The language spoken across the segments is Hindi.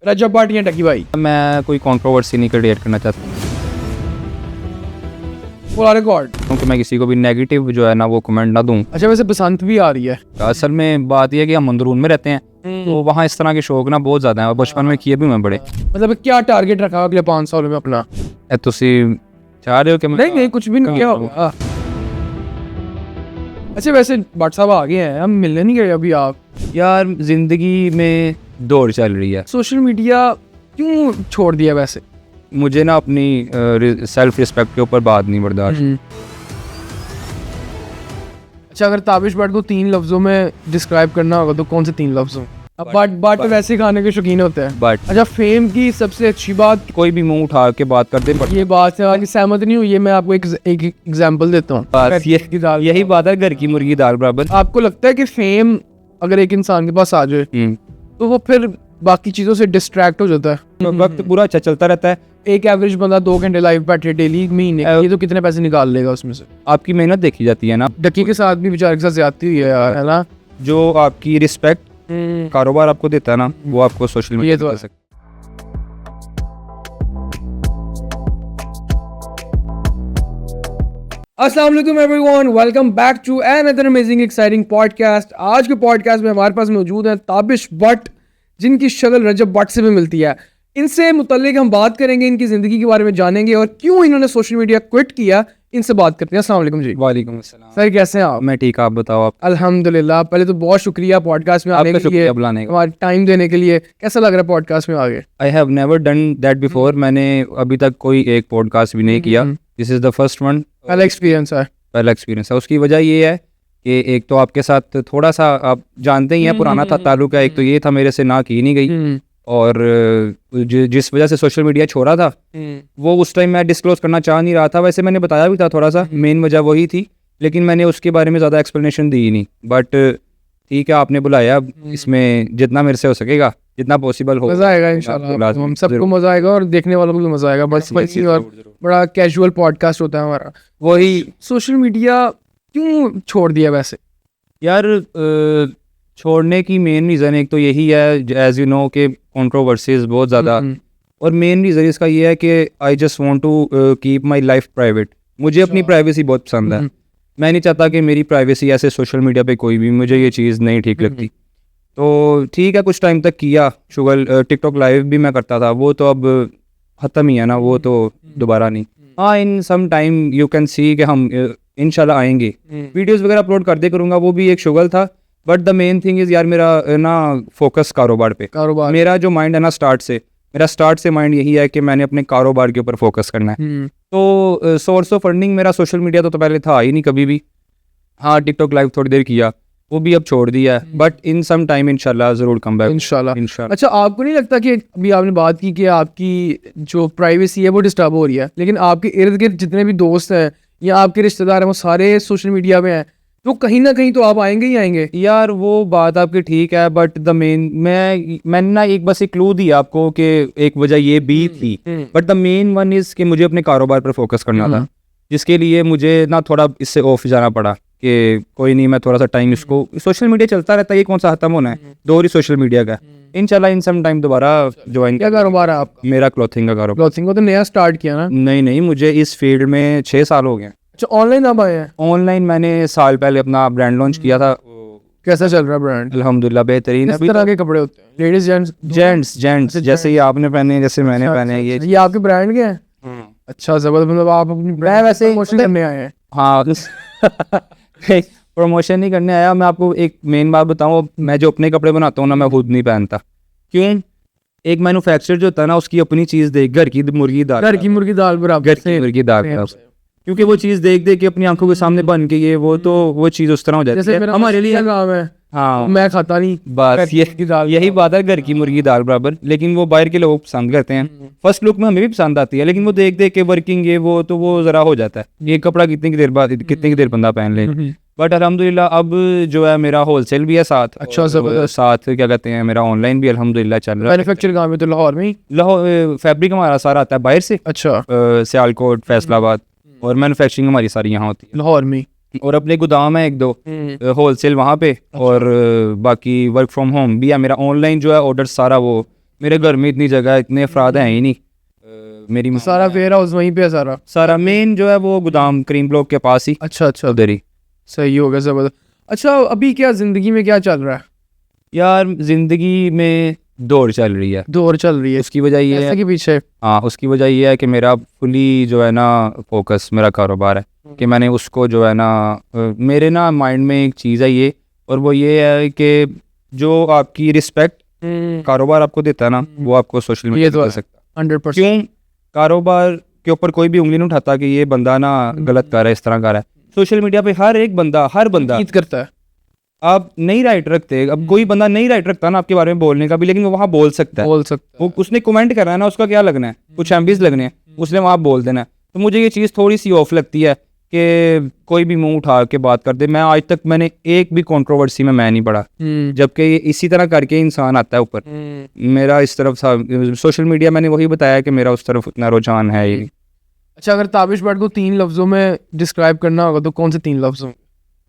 रजब भट्ट या टकी भाई? मैं कोई कंट्रोवर्सी नहीं क्रिएट करना चाहता फॉर रिकॉर्ड। क्योंकि मैं किसी को भी नेगेटिव जो है ना वो कमेंट ना दूं। अच्छा, वैसे बसंत भी आ रही है। असल में बात यह है कि हम अंदरून में रहते हैं तो वहाँ इस तरह के शौक ना बहुत ज़्यादा हैं और बचपन में किए भी मैं बड़े। मतलब क्या टारगेट रखा अगले 5 सालों में अपना? तुसी चाह रहे हो कि नहीं कुछ भी नहीं, क्या होगा। अच्छा, वैसे भट्ट साहब आ गए हैं, हम मिलने नहीं गए अभी। आप यार ज़िंदगी में दौड़ चल रही है। सोशल मीडिया क्यों छोड़ दिया वैसे? मुझे ना अपनी सेल्फ रिस्पेक्ट के ऊपर बात नहीं बर्दाश्त। अच्छा, अगर ताबिश भट्ट को 3 लफ्जों में डिस्क्राइब करना होगा तो कौन से 3 लफ्ज हों? अब भट्ट वैसे ही खाने के शौकीन होते हैं। बट अच्छा, फेम की सबसे अच्छी बात, कोई भी मुंह उठा के बात कर दे but ये बात से आगे सहमत नहीं हुई है। मैं आपको एक एग्जांपल देता हूँ। बस यही बात है, घर की मुर्गी दाल बराबर। आपको लगता है कि फेम अगर एक इंसान के पास आ जाए तो वो फिर बाकी चीज़ों से डिस्ट्रैक्ट हो जाता है? वक्त पूरा अच्छा चलता रहता है। एक एवरेज बंदा 2 घंटे लाइव बैठे डेली महीने, ये तो कितने पैसे निकाल लेगा उसमें से? आपकी मेहनत देखी जाती है ना। डकी के साथ भी बेचारे के साथ ज्यादती हुई है यार, है ना? जो आपकी रिस्पेक्ट कारोबार आपको देता है ना वो आपको सोशल मीडिया ये तो दे सकता है। अस्सलाम वालेकुम everyone, welcome back to another amazing exciting podcast. आज के पॉडकास्ट में हमारे पास मौजूद है ताबिश भट्ट, जिनकी शक्ल रजब भट्ट से भी मिलती है। इनसे मुतल्लिक हम बात करेंगे, इनकी ज़िंदगी के बारे में जानेंगे और क्यों इन्होंने सोशल मीडिया क्विट किया। इनसे बात करते हैं। अस्सलाम वालेकुम जी। वालेकुम अस्सलाम। सर, कैसे हैं आप? मैं ठीक, आप बताओ। आप? अल्हम्दुलिल्लाह। पहले तो बहुत शुक्रिया पॉडकास्ट में आने आपका के लिए, शुक्रिया बुलाने का। हमारा टाइम देने के लिए। कैसा लग रहा है पॉडकास्ट में आगे? I have never done that before. मैंने अभी तक कोई एक पॉडकास्ट भी नहीं किया। This is the first one. पहला एक्सपीरियंस है। पहला एक्सपीरियंस है। उसकी वजह ये है कि एक तो आपके साथ थोड़ा सा आप जानते ही हैं पुराना था ताल्लुक है। एक तो ये था मेरे से ना की नहीं गई, और जिस वजह से सोशल मीडिया छोड़ा था वो उस टाइम मैं डिस्क्लोज करना चाह नहीं रहा था। वैसे मैंने बताया भी था थोड़ा सा, मेन वजह वही थी, लेकिन मैंने उसके बारे में ज़्यादा एक्सप्लेनेशन दी ही नहीं। बट ठीक है, आपने बुलाया, इसमें जितना मेरे से हो सकेगा, जितना पॉसिबल हो, मज़ा आएगा इंशाल्लाह। हम सबको मज़ा आएगा और देखने वालों को भी मज़ा आएगा। बस और बड़ा कैजुअल पॉडकास्ट होता है हमारा। वही। सोशल मीडिया क्यों छोड़ दिया वैसे? यार छोड़ने की मेन रीज़न एक तो यही है, एज यू नो, कि कंट्रोवर्सीज बहुत ज़्यादा। और मेन रीज़न इसका ये है कि I just want to keep my life private. मुझे अपनी प्राइवेसी बहुत पसंद है। मैं नहीं चाहता कि मेरी प्राइवेसी ऐसे सोशल मीडिया पे कोई भी, मुझे ये चीज़ नहीं ठीक लगती। तो ठीक है, कुछ टाइम तक किया। टिकटॉक लाइव भी मैं करता था, वो तो अब ख़त्म ही है ना, वो तो दोबारा नहीं। हाँ, in some time you can see कि हम इंशाल्लाह आएंगे, वीडियोज़ वगैरह अपलोड करते करूँगा, वो भी एक शुगल था। But the main thing is यार, मेरा ना फोकस कारोबार पे। मेरा जो माइंड है ना, मेरा स्टार्ट से माइंड यही है कि मैंने अपने कारोबार के ऊपर फोकस करना है। तो सोर्स ऑफ अर्निंग मेरा सोशल मीडिया तो पहले था ही नहीं कभी भी। हाँ, टिकटॉक लाइव थोड़ी देर किया, वो भी अब छोड़ दिया है। बट इन सम टाइम इंशाल्लाह ज़रूर कम बैक इंशाल्लाह। अच्छा, आपको नहीं लगता कि अभी आपने बात की कि आपकी जो प्राइवेसी है वो डिस्टर्ब हो रही है, लेकिन आपके इर्द गिर्द जितने भी दोस्त हैं या आपके रिश्तेदार हैं वो सारे सोशल मीडिया में हैं, तो कहीं ना कहीं तो आप आएंगे ही आएंगे। यार वो बात आपकी ठीक है, बट द मेन मैंने ना बस एक क्लू दी आपको कि एक वजह ये भी थी। But the main one is कि मुझे अपने कारोबार पर फोकस करना था, जिसके लिए मुझे ना थोड़ा इससे ऑफ जाना पड़ा कि कोई नहीं, मैं थोड़ा सा टाइम इसको, सोशल मीडिया चलता रहता है, ये कौन सा खत्म होना है, दौर ही सोशल मीडिया का। इंशाल्लाह इन सम टाइम दोबारा ज्वाइन। क्या कारोबार है आपका? मेरा क्लॉथिंग का कारोबार। क्लॉथिंग को तो नया स्टार्ट किया ना? नहीं, मुझे इस फील्ड में 6 साल हो गए। अच्छा, ऑनलाइन आप आए हैं? ऑनलाइन मैंने साल पहले अपना ब्रांड लॉन्च किया था। कैसा चल रहा है ब्रांड? अल्हम्दुलिल्लाह बेहतरीन। किस तरह के कपड़े होते हैं? लेडीज, जेंट्स जैसे ही आपने पहने, जैसे मैंने पहने। ये आपके ब्रांड के हैं? अच्छा, जबरदस्त। मतलब आप अपनी ब्रांड वैसे प्रमोशन करने आए हैं? हाँ प्रमोशन नहीं करने आया। मैं आपको एक मेन बात बताऊँ, मैं जो अपने कपड़े बनाता हूँ ना, मैं खुद नहीं पहनता। क्यों? एक मैन्युफैक्चर जो होता है ना, उसकी अपनी चीज़ देख, घर की मुर्गी दाल बराबर, क्योंकि वो चीज़ देख के अपनी आंखों के सामने बन के वो तो वो चीज़ उस तरह हो जाती है हमारे लिए। काम है, हाँ, मैं खाता नहीं, बस यही बात है, घर की मुर्गी दाल बराबर। लेकिन वो बाहर के लोग पसंद करते हैं। फर्स्ट लुक में हमें भी पसंद आती है, लेकिन वो देख के वर्किंग वो तो वो ज़रा हो जाता है, ये कपड़ा कितनी की देर बंदा पहन ले। बट अल्हम्दुलिल्लाह अब जो है मेरा होलसेल भी है साथ। अच्छा, साथ क्या कहते हैं, मेरा ऑनलाइन भी अल्हम्दुलिल्लाह चल रहा है। मैन्युफैक्चर कहाँ में? तो लाहौर में ही? लाहौर फैब्रिक हमारा सारा आता है बाहर से। अच्छा। सियालकोट, फैसलाबाद, और मैन्युफैक्चरिंग हमारी सारी यहाँ होती है लाहौर में। और अपने गोदाम है 1-2 होलसेल वहाँ पे। और बाकी वर्क फ्रॉम होम भी है मेरा। ऑनलाइन जो है ऑर्डर सारा वो मेरे घर में इतनी जगह है, इतने अफराद हैं ही नहीं। मेरी माँ सारा वेयर हाउस वहीं पे है सारा? सारा मेन जो है वो गोदाम क्रीम ब्लॉक के पास ही, अच्छा अच्छा, उधर ही। सही हो गया, जबरदस्त। अच्छा, अभी क्या जिंदगी में क्या चल रहा है? यार जिंदगी में दौड़ चल रही है। दौड़ चल रही है, उसकी वजह ये पैसे है, के पीछे? हाँ उसकी वजह ये है कि मेरा फुली जो है ना फोकस मेरा कारोबार है, कि मैंने उसको जो है ना मेरे ना माइंड में एक चीज़ है ये, और वो ये है कि जो आपकी रिस्पेक्ट कारोबार आपको देता है ना, वो आपको सोशल ये मीडिया तो पे है, दे सकता है। 100%। क्यों? कारोबार के ऊपर कोई भी उंगली नहीं उठाता कि ये बंदा ना गलत कर रहा है, इस तरह कर रहा है। सोशल मीडिया पे हर बंदा ईद करता है। आप नहीं राइट रखते, अब कोई बंदा नहीं राइट रखता ना आपके बारे में बोलने का भी, लेकिन वो वहाँ बोल सकता है। बोल सकता वो उसने कमेंट करना है ना, उसका क्या लगना है, कुछ एमबीज लगने हैं, उसने वहाँ बोल देना है। तो मुझे ये चीज़ थोड़ी सी ऑफ लगती है कि कोई भी मुंह उठा के बात कर दे। मैं आज तक मैंने एक भी कंट्रोवर्सी में मैं नहीं पड़ा, है। जबकि इसी तरह करके इंसान आता है ऊपर। मेरा इस तरफ सोशल मीडिया, मैंने वही बताया कि मेरा उस तरफ उतना रुझान है ही। अच्छा, अगर ताबिश भट्ट को 3 लफ्जों में डिस्क्राइब करना होगा तो कौन से 3 लफ्ज होंगे?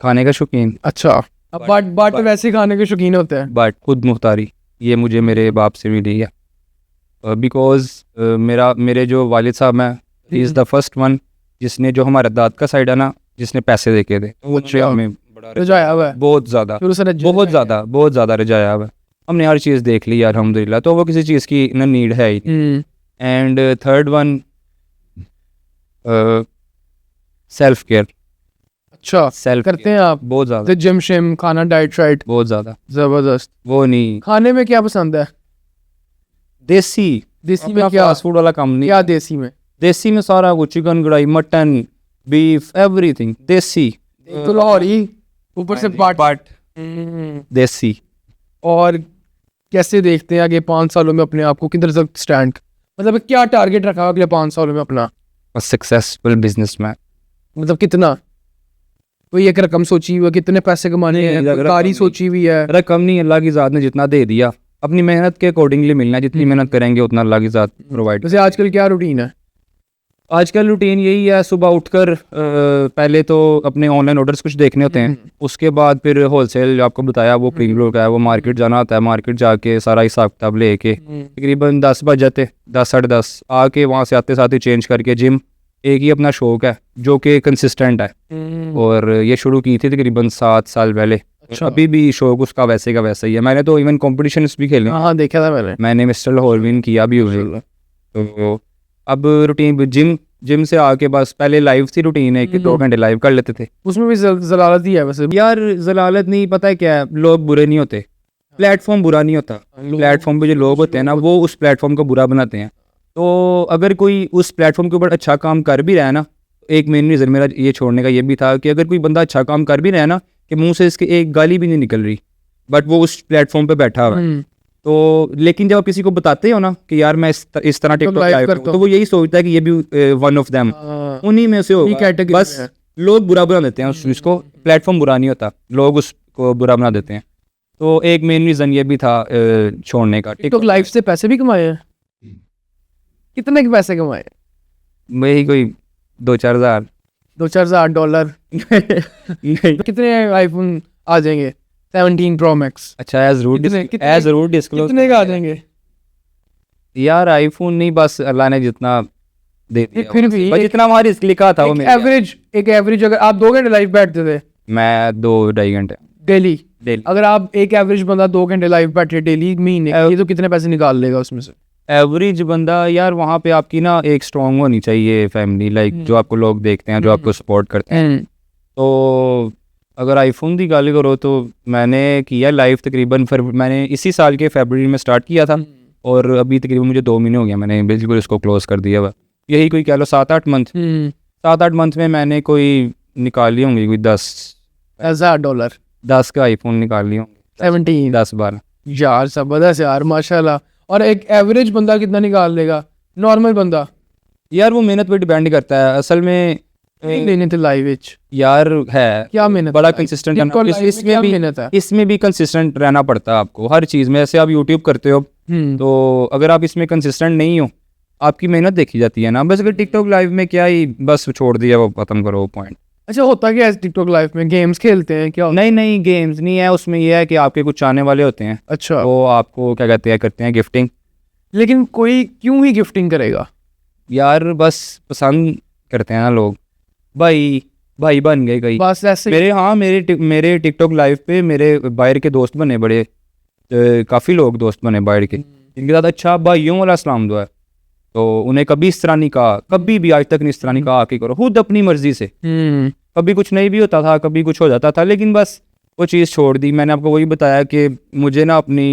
खाने का शौकीन, अच्छा, अब बट वैसे खाने के शौकीन होते हैं। बट खुद मुख्तारी, ये मुझे मेरे बाप से मिली है। बिकॉज मेरे जो वालिद साहब हैं, he is the first one जिसने, जो हमारा दाद का साइड है ना, जिसने पैसे देके थे, वो हमें बड़ा रजाया हुआ है बहुत ज़्यादा, फिर उसने बहुत ज़्यादा रजाया हुआ है। हमने हर चीज़ देख ली अल्हम्दुलिल्लाह, तो वो किसी चीज़ की ना नीड है ही। And third one self care. अच्छा, सेल्फ करते हैं आप? बहुत ज़्यादा, जिम शिम, खाना, डाइट शाइट? बहुत ज़्यादा। जबरदस्त। वो नहीं, खाने में क्या पसंद है? देसी देसी में क्या? फास्ट फूड वाला काम नहीं। क्या देसी में? देसी में सारा कुछ, चिकन कढ़ाई, मटन, बीफ, एवरीथिंग देसी। तो लाहौरी, ऊपर से बाट। देसी। और कैसे देखते हैं आगे 5 सालों में अपने आप को, किधर तक स्टैंड, मतलब क्या टारगेट रखा है अगले 5 सालों में अपना? Successful businessman. मतलब कितना, कोई एक रकम सोची हुई है, कितने पैसे कमाने हैं, कोई कारी सोची हुई है? रकम नहीं, अल्लाह की ज़ात ने जितना दे दिया अपनी मेहनत के अकॉर्डिंगली मिलना है। जितनी मेहनत करेंगे उतना अल्लाह की ज़ात प्रोवाइड। वैसे आजकल क्या रूटीन है? आजकल रूटीन यही है, सुबह उठकर पहले तो अपने ऑनलाइन ऑर्डर्स कुछ देखने होते हैं, उसके बाद फिर होलसेल जो आपको बताया वो क्रीम ब्लॉक है, वो मार्केट जाना होता है। मार्केट जाके सारा हिसाब किताब लेके तकरीबन 10 बज जाते, 10 साढ़े 10 आके वहाँ से आते साथ ही चेंज करके जिम। एक ही अपना शौक है जो कि कंसिस्टेंट है, और ये शुरू की थी तकरीबन 7 साल पहले। अच्छा। अभी भी शौक उसका वैसे का वैसा ही है। मैंने तो इवन कॉम्पिटिशन्स भी खेले, हाँ देखा था मैंने मिस्टर लाहौर विन किया भी हुए। तो अब रूटीन जिम से आके बस पहले लाइव सी रूटीन है कि 2 घंटे लाइव कर लेते थे। उसमें भी जलालत ही है वैसे। यार जलालत नहीं, पता है क्या है, लोग बुरे नहीं होते, प्लेटफॉर्म बुरा नहीं होता। प्लेटफॉर्म पे जो लोग होते हैं ना, वो उस प्लेटफॉर्म को बुरा बनाते हैं। तो अगर कोई उस प्लेटफॉर्म के ऊपर अच्छा काम कर भी रहा है ना, एक मेन रीज़न मेरा ये छोड़ने का ये भी था कि अगर कोई बंदा अच्छा काम कर भी रहा है ना, कि मुंह से इसके एक गाली भी नहीं निकल रही, बट वो उस प्लेटफॉर्म पे बैठा हुआ है, तो लेकिन जब आप किसी को बताते हो ना कि यार मैं इस तरह टिकटॉक लाइव करता हूं, तो वो यही सोचता है कि ये भी वन ऑफ देम, उन्हीं में से होगा। बस लोग बुरा बना देते हैं उस चीज़ को, प्लेटफॉर्म बुरा नहीं होता, लोग उसको बुरा बना देते हैं। तो एक मेन रीज़न ये भी था छोड़ने का। टिकटॉक लाइव से पैसे भी कमाए हैं? कितने के पैसे कमाए? वही कोई 2-4 हज़ार। 2-4 हज़ार डॉलर? कितने आईफोन आ जाएंगे 17 प्रो मैक्स? अच्छा, एज रूट डिस्क्लोज कितने का आ जाएंगे? यार आईफोन नहीं, बस अल्लाह ने जितना दे दिया, फिर भी जितना वहाँ रिस्क लिखा था वो मिल गया। एक एवरेज अगर आप 2 घंटे लाइव बैठते थे? मैं 2-2.5 घंटे डेली। अगर आप एक एवरेज बंदा 2 घंटे लाइव बैठे डेली महीने, ये तो कितने पैसे निकाल लेगा उसमें से? एवरेज बंदा यार, वहाँ पे आपकी ना एक स्ट्रॉन्ग होनी चाहिए फैमिली, लाइक जो आपको लोग देखते हैं, जो आपको सपोर्ट करते हैं। तो अगर आईफोन की गल करो तो मैंने किया लाइव तकरीबन मैंने इसी साल के फरवरी में स्टार्ट किया था, और अभी तकरीबन मुझे 2 महीने हो गया, मैंने बिल्कुल इसको क्लोज कर दिया हुआ। यही कोई कह लो 7-8 मंथ। 7-8 मंथ में मैंने कोई निकाली होंगी कोई 10,000 डॉलर। 10 का आईफोन निकाल ली होंगी, 17 10-12 यार, जबरदस्त यार, माशाल्लाह। और एक एवरेज बंदा कितना निकाल लेगा, नॉर्मल बंदा? यार वो मेहनत पे डिपेंड करता है असल में। लेने थे लाइव यार है क्या मेहनत, बड़ा कंसिस्टेंट इसमें भी मेहनत है, इसमें भी कंसिस्टेंट रहना पड़ता है आपको हर चीज़ में। ऐसे आप यूट्यूब करते हो तो अगर आप इसमें कंसिस्टेंट नहीं हो, आपकी मेहनत देखी जाती है ना। बस अगर टिकटॉक लाइव में क्या ही बस छोड़ दिया, वो खत्म करो वो पॉइंट। अच्छा, होता क्या है टिकटॉक लाइव में? गेम्स खेलते हैं क्या? नहीं गेम्स नहीं है उसमें, यह है कि आपके कुछ चाहने वाले होते हैं। अच्छा, वो आपको क्या कहते हैं, करते हैं गिफ्टिंग, लेकिन कोई क्यों ही गिफ्टिंग करेगा? यार बस पसंद करते हैं ना लोग, भाई भाई बन गए कई बस ऐसे मेरे टिकटॉक लाइव पे मेरे बाहर के दोस्त बने बड़े, काफ़ी लोग दोस्त बने बाहर के, जिनके साथ अच्छा भाइयों वाला सलाम दुआ है। तो उन्हें कभी इस तरह नहीं कहा, कभी भी आज तक नहीं इस तरह नहीं कहा कि करो, खुद अपनी मर्जी से। कभी कुछ नहीं भी होता था, कभी कुछ हो जाता था, लेकिन बस वो चीज़ छोड़ दी। मैंने आपको वही बताया कि मुझे ना अपनी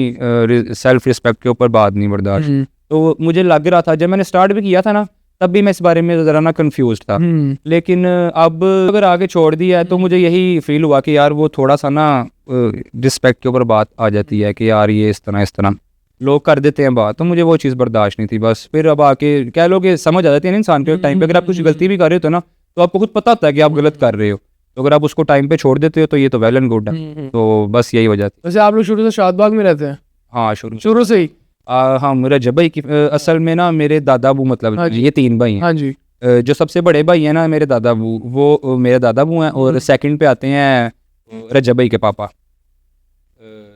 सेल्फ रिस्पेक्ट के ऊपर बात नहीं बर्दाश्त। तो मुझे लग रहा था जब मैंने स्टार्ट भी किया था ना, तब भी मैं इस बारे में ज़रा ना कंफ्यूज था, लेकिन अब अगर आगे छोड़ दिया है तो मुझे यही फील हुआ कि यार वो थोड़ा सा ना रिस्पेक्ट के ऊपर बात आ जाती है कि यार ये इस तरह लोग कर देते हैं बात, तो मुझे वो चीज़ बर्दाश्त नहीं थी। बस फिर अब आके कह लो कि समझ आ जाती है ना इंसान के टाइम पे, अगर आप कुछ गलती भी कर रहे हो तो ना, तो आपको खुद पता होता है कि आप गलत कर रहे हो, तो अगर आप उसको टाइम पे छोड़ देते हो तो ये तो वेल एंड गुड है। तो बस यही वजह थी। वैसे आप लोग शुरू से शादबाग में रहते हैं? हाँ, शुरू से ही? हाँ, मेरा जब भाई की असल में ना मेरे दादा अबू, मतलब ये 3 भाई हैं। हाँ जी। जो सबसे बड़े भाई हैं ना मेरे दादा अबू, वो मेरे दादा अबू हैं, और सेकंड पे आते हैं रजब भाई के पापा।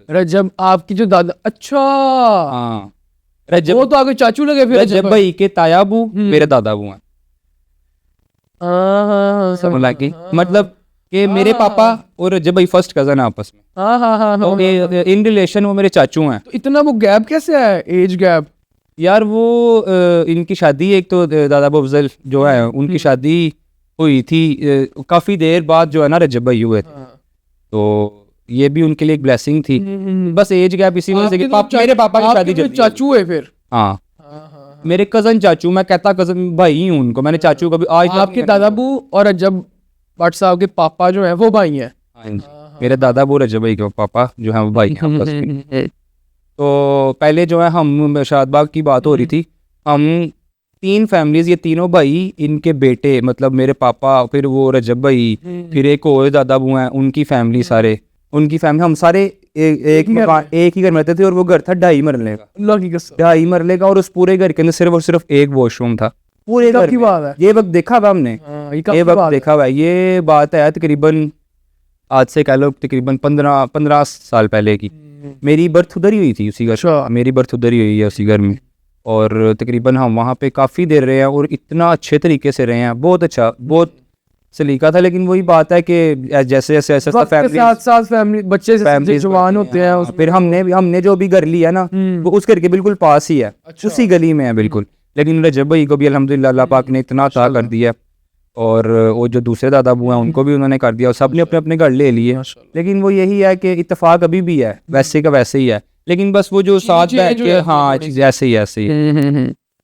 रजब आपकी जो दादा, अच्छा हाँ, रजब वो तो आगे चाचू लगे फिर। रजब भाई के ताया अबू मेरे दादा अबू हैं। समझ लगी? मतलब कि मेरे पापा और रजब भाई फर्स्ट कजन है आपस में। हाँ। तो इन रिलेशन वो मेरे चाचू हैं। तो इतना वो गैप कैसे है, एज गैप? यार वो इनकी शादी, एक तो दादा अबू अफजल जो है उनकी शादी हुई थी काफ़ी देर बाद जो है ना रजब भाई हुए थे, तो ये भी उनके लिए एक ब्लेसिंग थी। बस एज गैप इसी वजह से कि मेरे पापा की शादी जल्दी चाचू है फिर? हाँ, मेरे कजन चाचू, मैं कहता कजन भाई हूँ उनको, मैंने चाचू कभी आज आपके दादा अबू और रजब भट्ट साहब के पापा जो है वो भाई हैं? हाँ जी, मेरे दादा अबू रजब भाई के पापा जो है वो भाई हैं आपस में। तो पहले जो है हम शादबाग की बात हो रही थी, हम 3 फैमिलीज, ये तीनों भाई, इनके बेटे, मतलब मेरे पापा, फिर वो रजब भाई, फिर एक और दादा अबू हैं उनकी फैमिली, सारे उनकी फैमिली, हम सारे एक ही घर में रहते थे, और वो घर था 2.5 मरले का। 2.5 मरले का, और उस पूरे घर के अंदर सिर्फ और सिर्फ एक वॉशरूम था पूरे घर में। बात है ये वक्त देखा हुआ हमने, ये वक्त देखा हुआ है। ये बात है तकरीबन आज से कह लो तकरीबन 15 साल पहले की। मेरी बर्थ उधर ही हुई थी उसी घर, मेरी बर्थ उधर ही हुई है उसी घर में, और तकरीबन हम वहाँ पे काफ़ी देर रहे हैं, और इतना अच्छे तरीके से रहे हैं, बहुत अच्छा, बहुत सलीका था। लेकिन वही बात है कि जैसे जैसे ऐसे फैमिली बच्चे जवान होते हैं, फिर हमने जो भी घर लिया ना वो उस घर के बिल्कुल पास ही है, उसी गली में है बिल्कुल। लेकिन रजब भाई को भी अल्हम्दुलिल्लाह अल्लाह पाक ने इतना अता कर दिया, और वो जो दूसरे दादा अबू हैं उनको भी उन्होंने कर दिया, और सब ने अपने अपने घर ले लिए। लेकिन वो यही है कि इत्तेफाक अभी भी है, वैसे का वैसे ही है, लेकिन बस वो जो साथ बैठ के, हाँ चीज़ ऐसे ही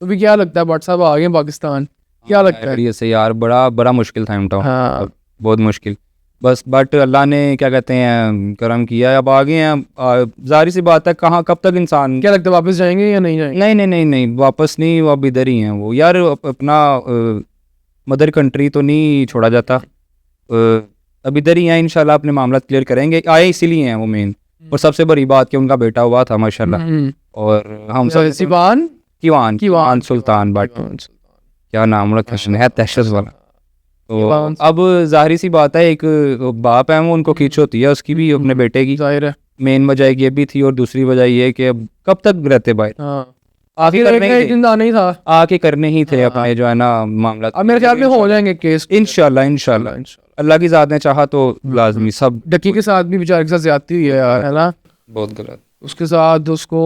तो भी क्या लगता है भट्ट साहब आ गए पाकिस्तान, क्या लगता है? से यार बड़ा मुश्किल था टाइम, बहुत मुश्किल, बस बट अल्लाह ने क्या कहते हैं करम किया है, अब आ गए हैं। जाहिर सी बात है, कहाँ कब तक इंसान, क्या लगता है वापस जाएंगे या नहीं जाएंगे? नहीं वापस नहीं, वो अब इधर ही हैं वो यार, अपना मदर कंट्री तो नहीं छोड़ा जाता, अब इधर ही हैं, इंशाल्लाह अपने मामला क्लियर करेंगे, आए इसीलिए हैं वो मेन। और सबसे बड़ी बात कि उनका बेटा हुआ था माशाल्लाह, और हम सब किवान सुल्तान भट्ट, क्या नाम रखा है, तहशद वाला। तो अब जाहिर सी बात है, एक बाप है वो, उनको खींच होती है उसकी भी अपने बेटे की, जाहिर है। मेन वजह ये भी थी, और दूसरी वजह ये कि अब कब तक रहते बाहर, आके करने ही थे अपने जो है ना मामला। अब मेरे ख्याल में हो जाएंगे केस, इंशाल्लाह अल्लाह की ज़ात ने चाहा तो लाजमी। सब डकी के साथ भी बेचारे के साथ ज्यादती हुई है यार, है ना, बहुत गलत। उसके साथ उसको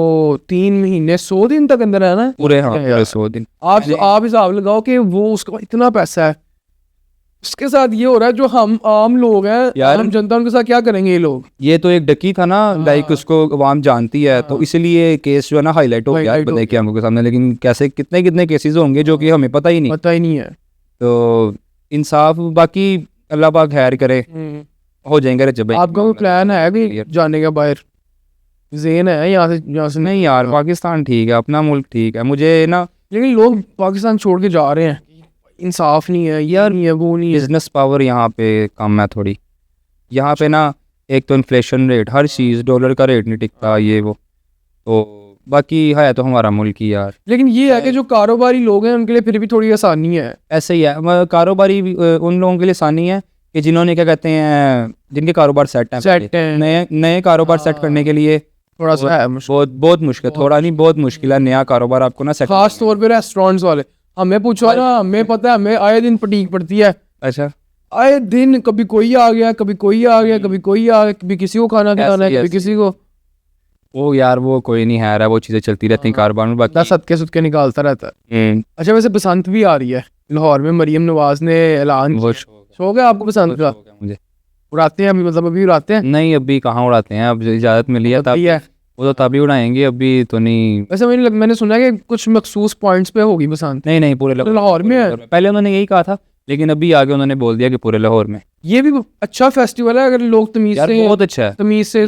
3 महीने 100 दिन तक अंदर है ना पूरे, हाँ 100 दिन। आप हिसाब लगाओ कि वो उसका इतना पैसा है, उसके साथ ये हो रहा है, जो हम आम लोग हैं यार, हम जनता, उनके साथ क्या करेंगे ये लोग? ये तो एक डकी था ना, लाइक उसको अवाम जानती है, तो इसलिए केस जो है ना हाईलाइट हो गया बताइए कि हमको सामने, लेकिन कैसे कितने केसेस होंगे जो कि हमें पता ही नहीं है। तो इंसाफ बाकी अल्लाह पाक खैर करे, हो जाएंगे। रजब भाई आपका कोई प्लान है कि जाने का बाहर, ज़ेन है यहाँ से? नहीं यार, पाकिस्तान ठीक है, अपना मुल्क ठीक है मुझे ना, लेकिन लोग पाकिस्तान छोड़ के जा रहे हैं, इंसाफ नहीं है यार, नहीं है वो नहीं है। बिजनेस पावर यहाँ पे कम है थोड़ी, यहाँ पे ना एक तो इन्फ्लेशन रेट, हर चीज़, डॉलर का रेट नहीं टिकता, ये वो, तो बाकी है तो हमारा मुल्क ही यार। लेकिन ये है कि जो कारोबारी लोग हैं उनके लिए फिर भी थोड़ी आसानी है। ऐसे ही है, कारोबारी उन लोगों के लिए आसानी है कि जिन्होंने क्या कहते हैं, जिनके कारोबार सेट हैं, नए कारोबार सेट करने के लिए थोड़ा सा है मुश्किल। बहुत बहुत मुश्किल, थोड़ा नहीं बहुत मुश्किल है नया कारोबार आपको ना सेट। खास तौर पे रेस्टोरेंट्स वाले, हमें पूछो ना, हमें पता है, हमें आए दिन फटीक पड़ती है। अच्छा, आए दिन कभी कोई आ गया, कभी कोई आ गया, कभी कोई आ गया, कभी किसी को खाना खिलाना है, कभी किसी को। वो यार वो कोई नहीं है रहा, वो चीज़ें चलती रहती हैं कारोबार में बाकी। दस सदके सुदके निकालता रहता है। अच्छा, वैसे बसंत भी आ रही है लाहौर में, मरियम नवाज ने ऐलान वो किया। शौक है आपको बसंत का? मुझे उड़ाते हैं अभी, मतलब अभी उड़ाते हैं? नहीं, अभी कहाँ उड़ाते हैं, अब इजाज़त मिली है तब, वो तो तभी उड़ाएंगे, अभी तो नहीं। वैसे मैंने सुना है कि कुछ मखसूस पॉइंट्स पे होगी बसंत। नहीं पूरे लाहौर में है? पहले उन्होंने यही कहा था, लेकिन अभी आगे उन्होंने बोल दिया कि पूरे लाहौर में। ये भी अच्छा फेस्टिवल है अगर लोग तमीज यार से, बहुत अच्छा है, तमीज से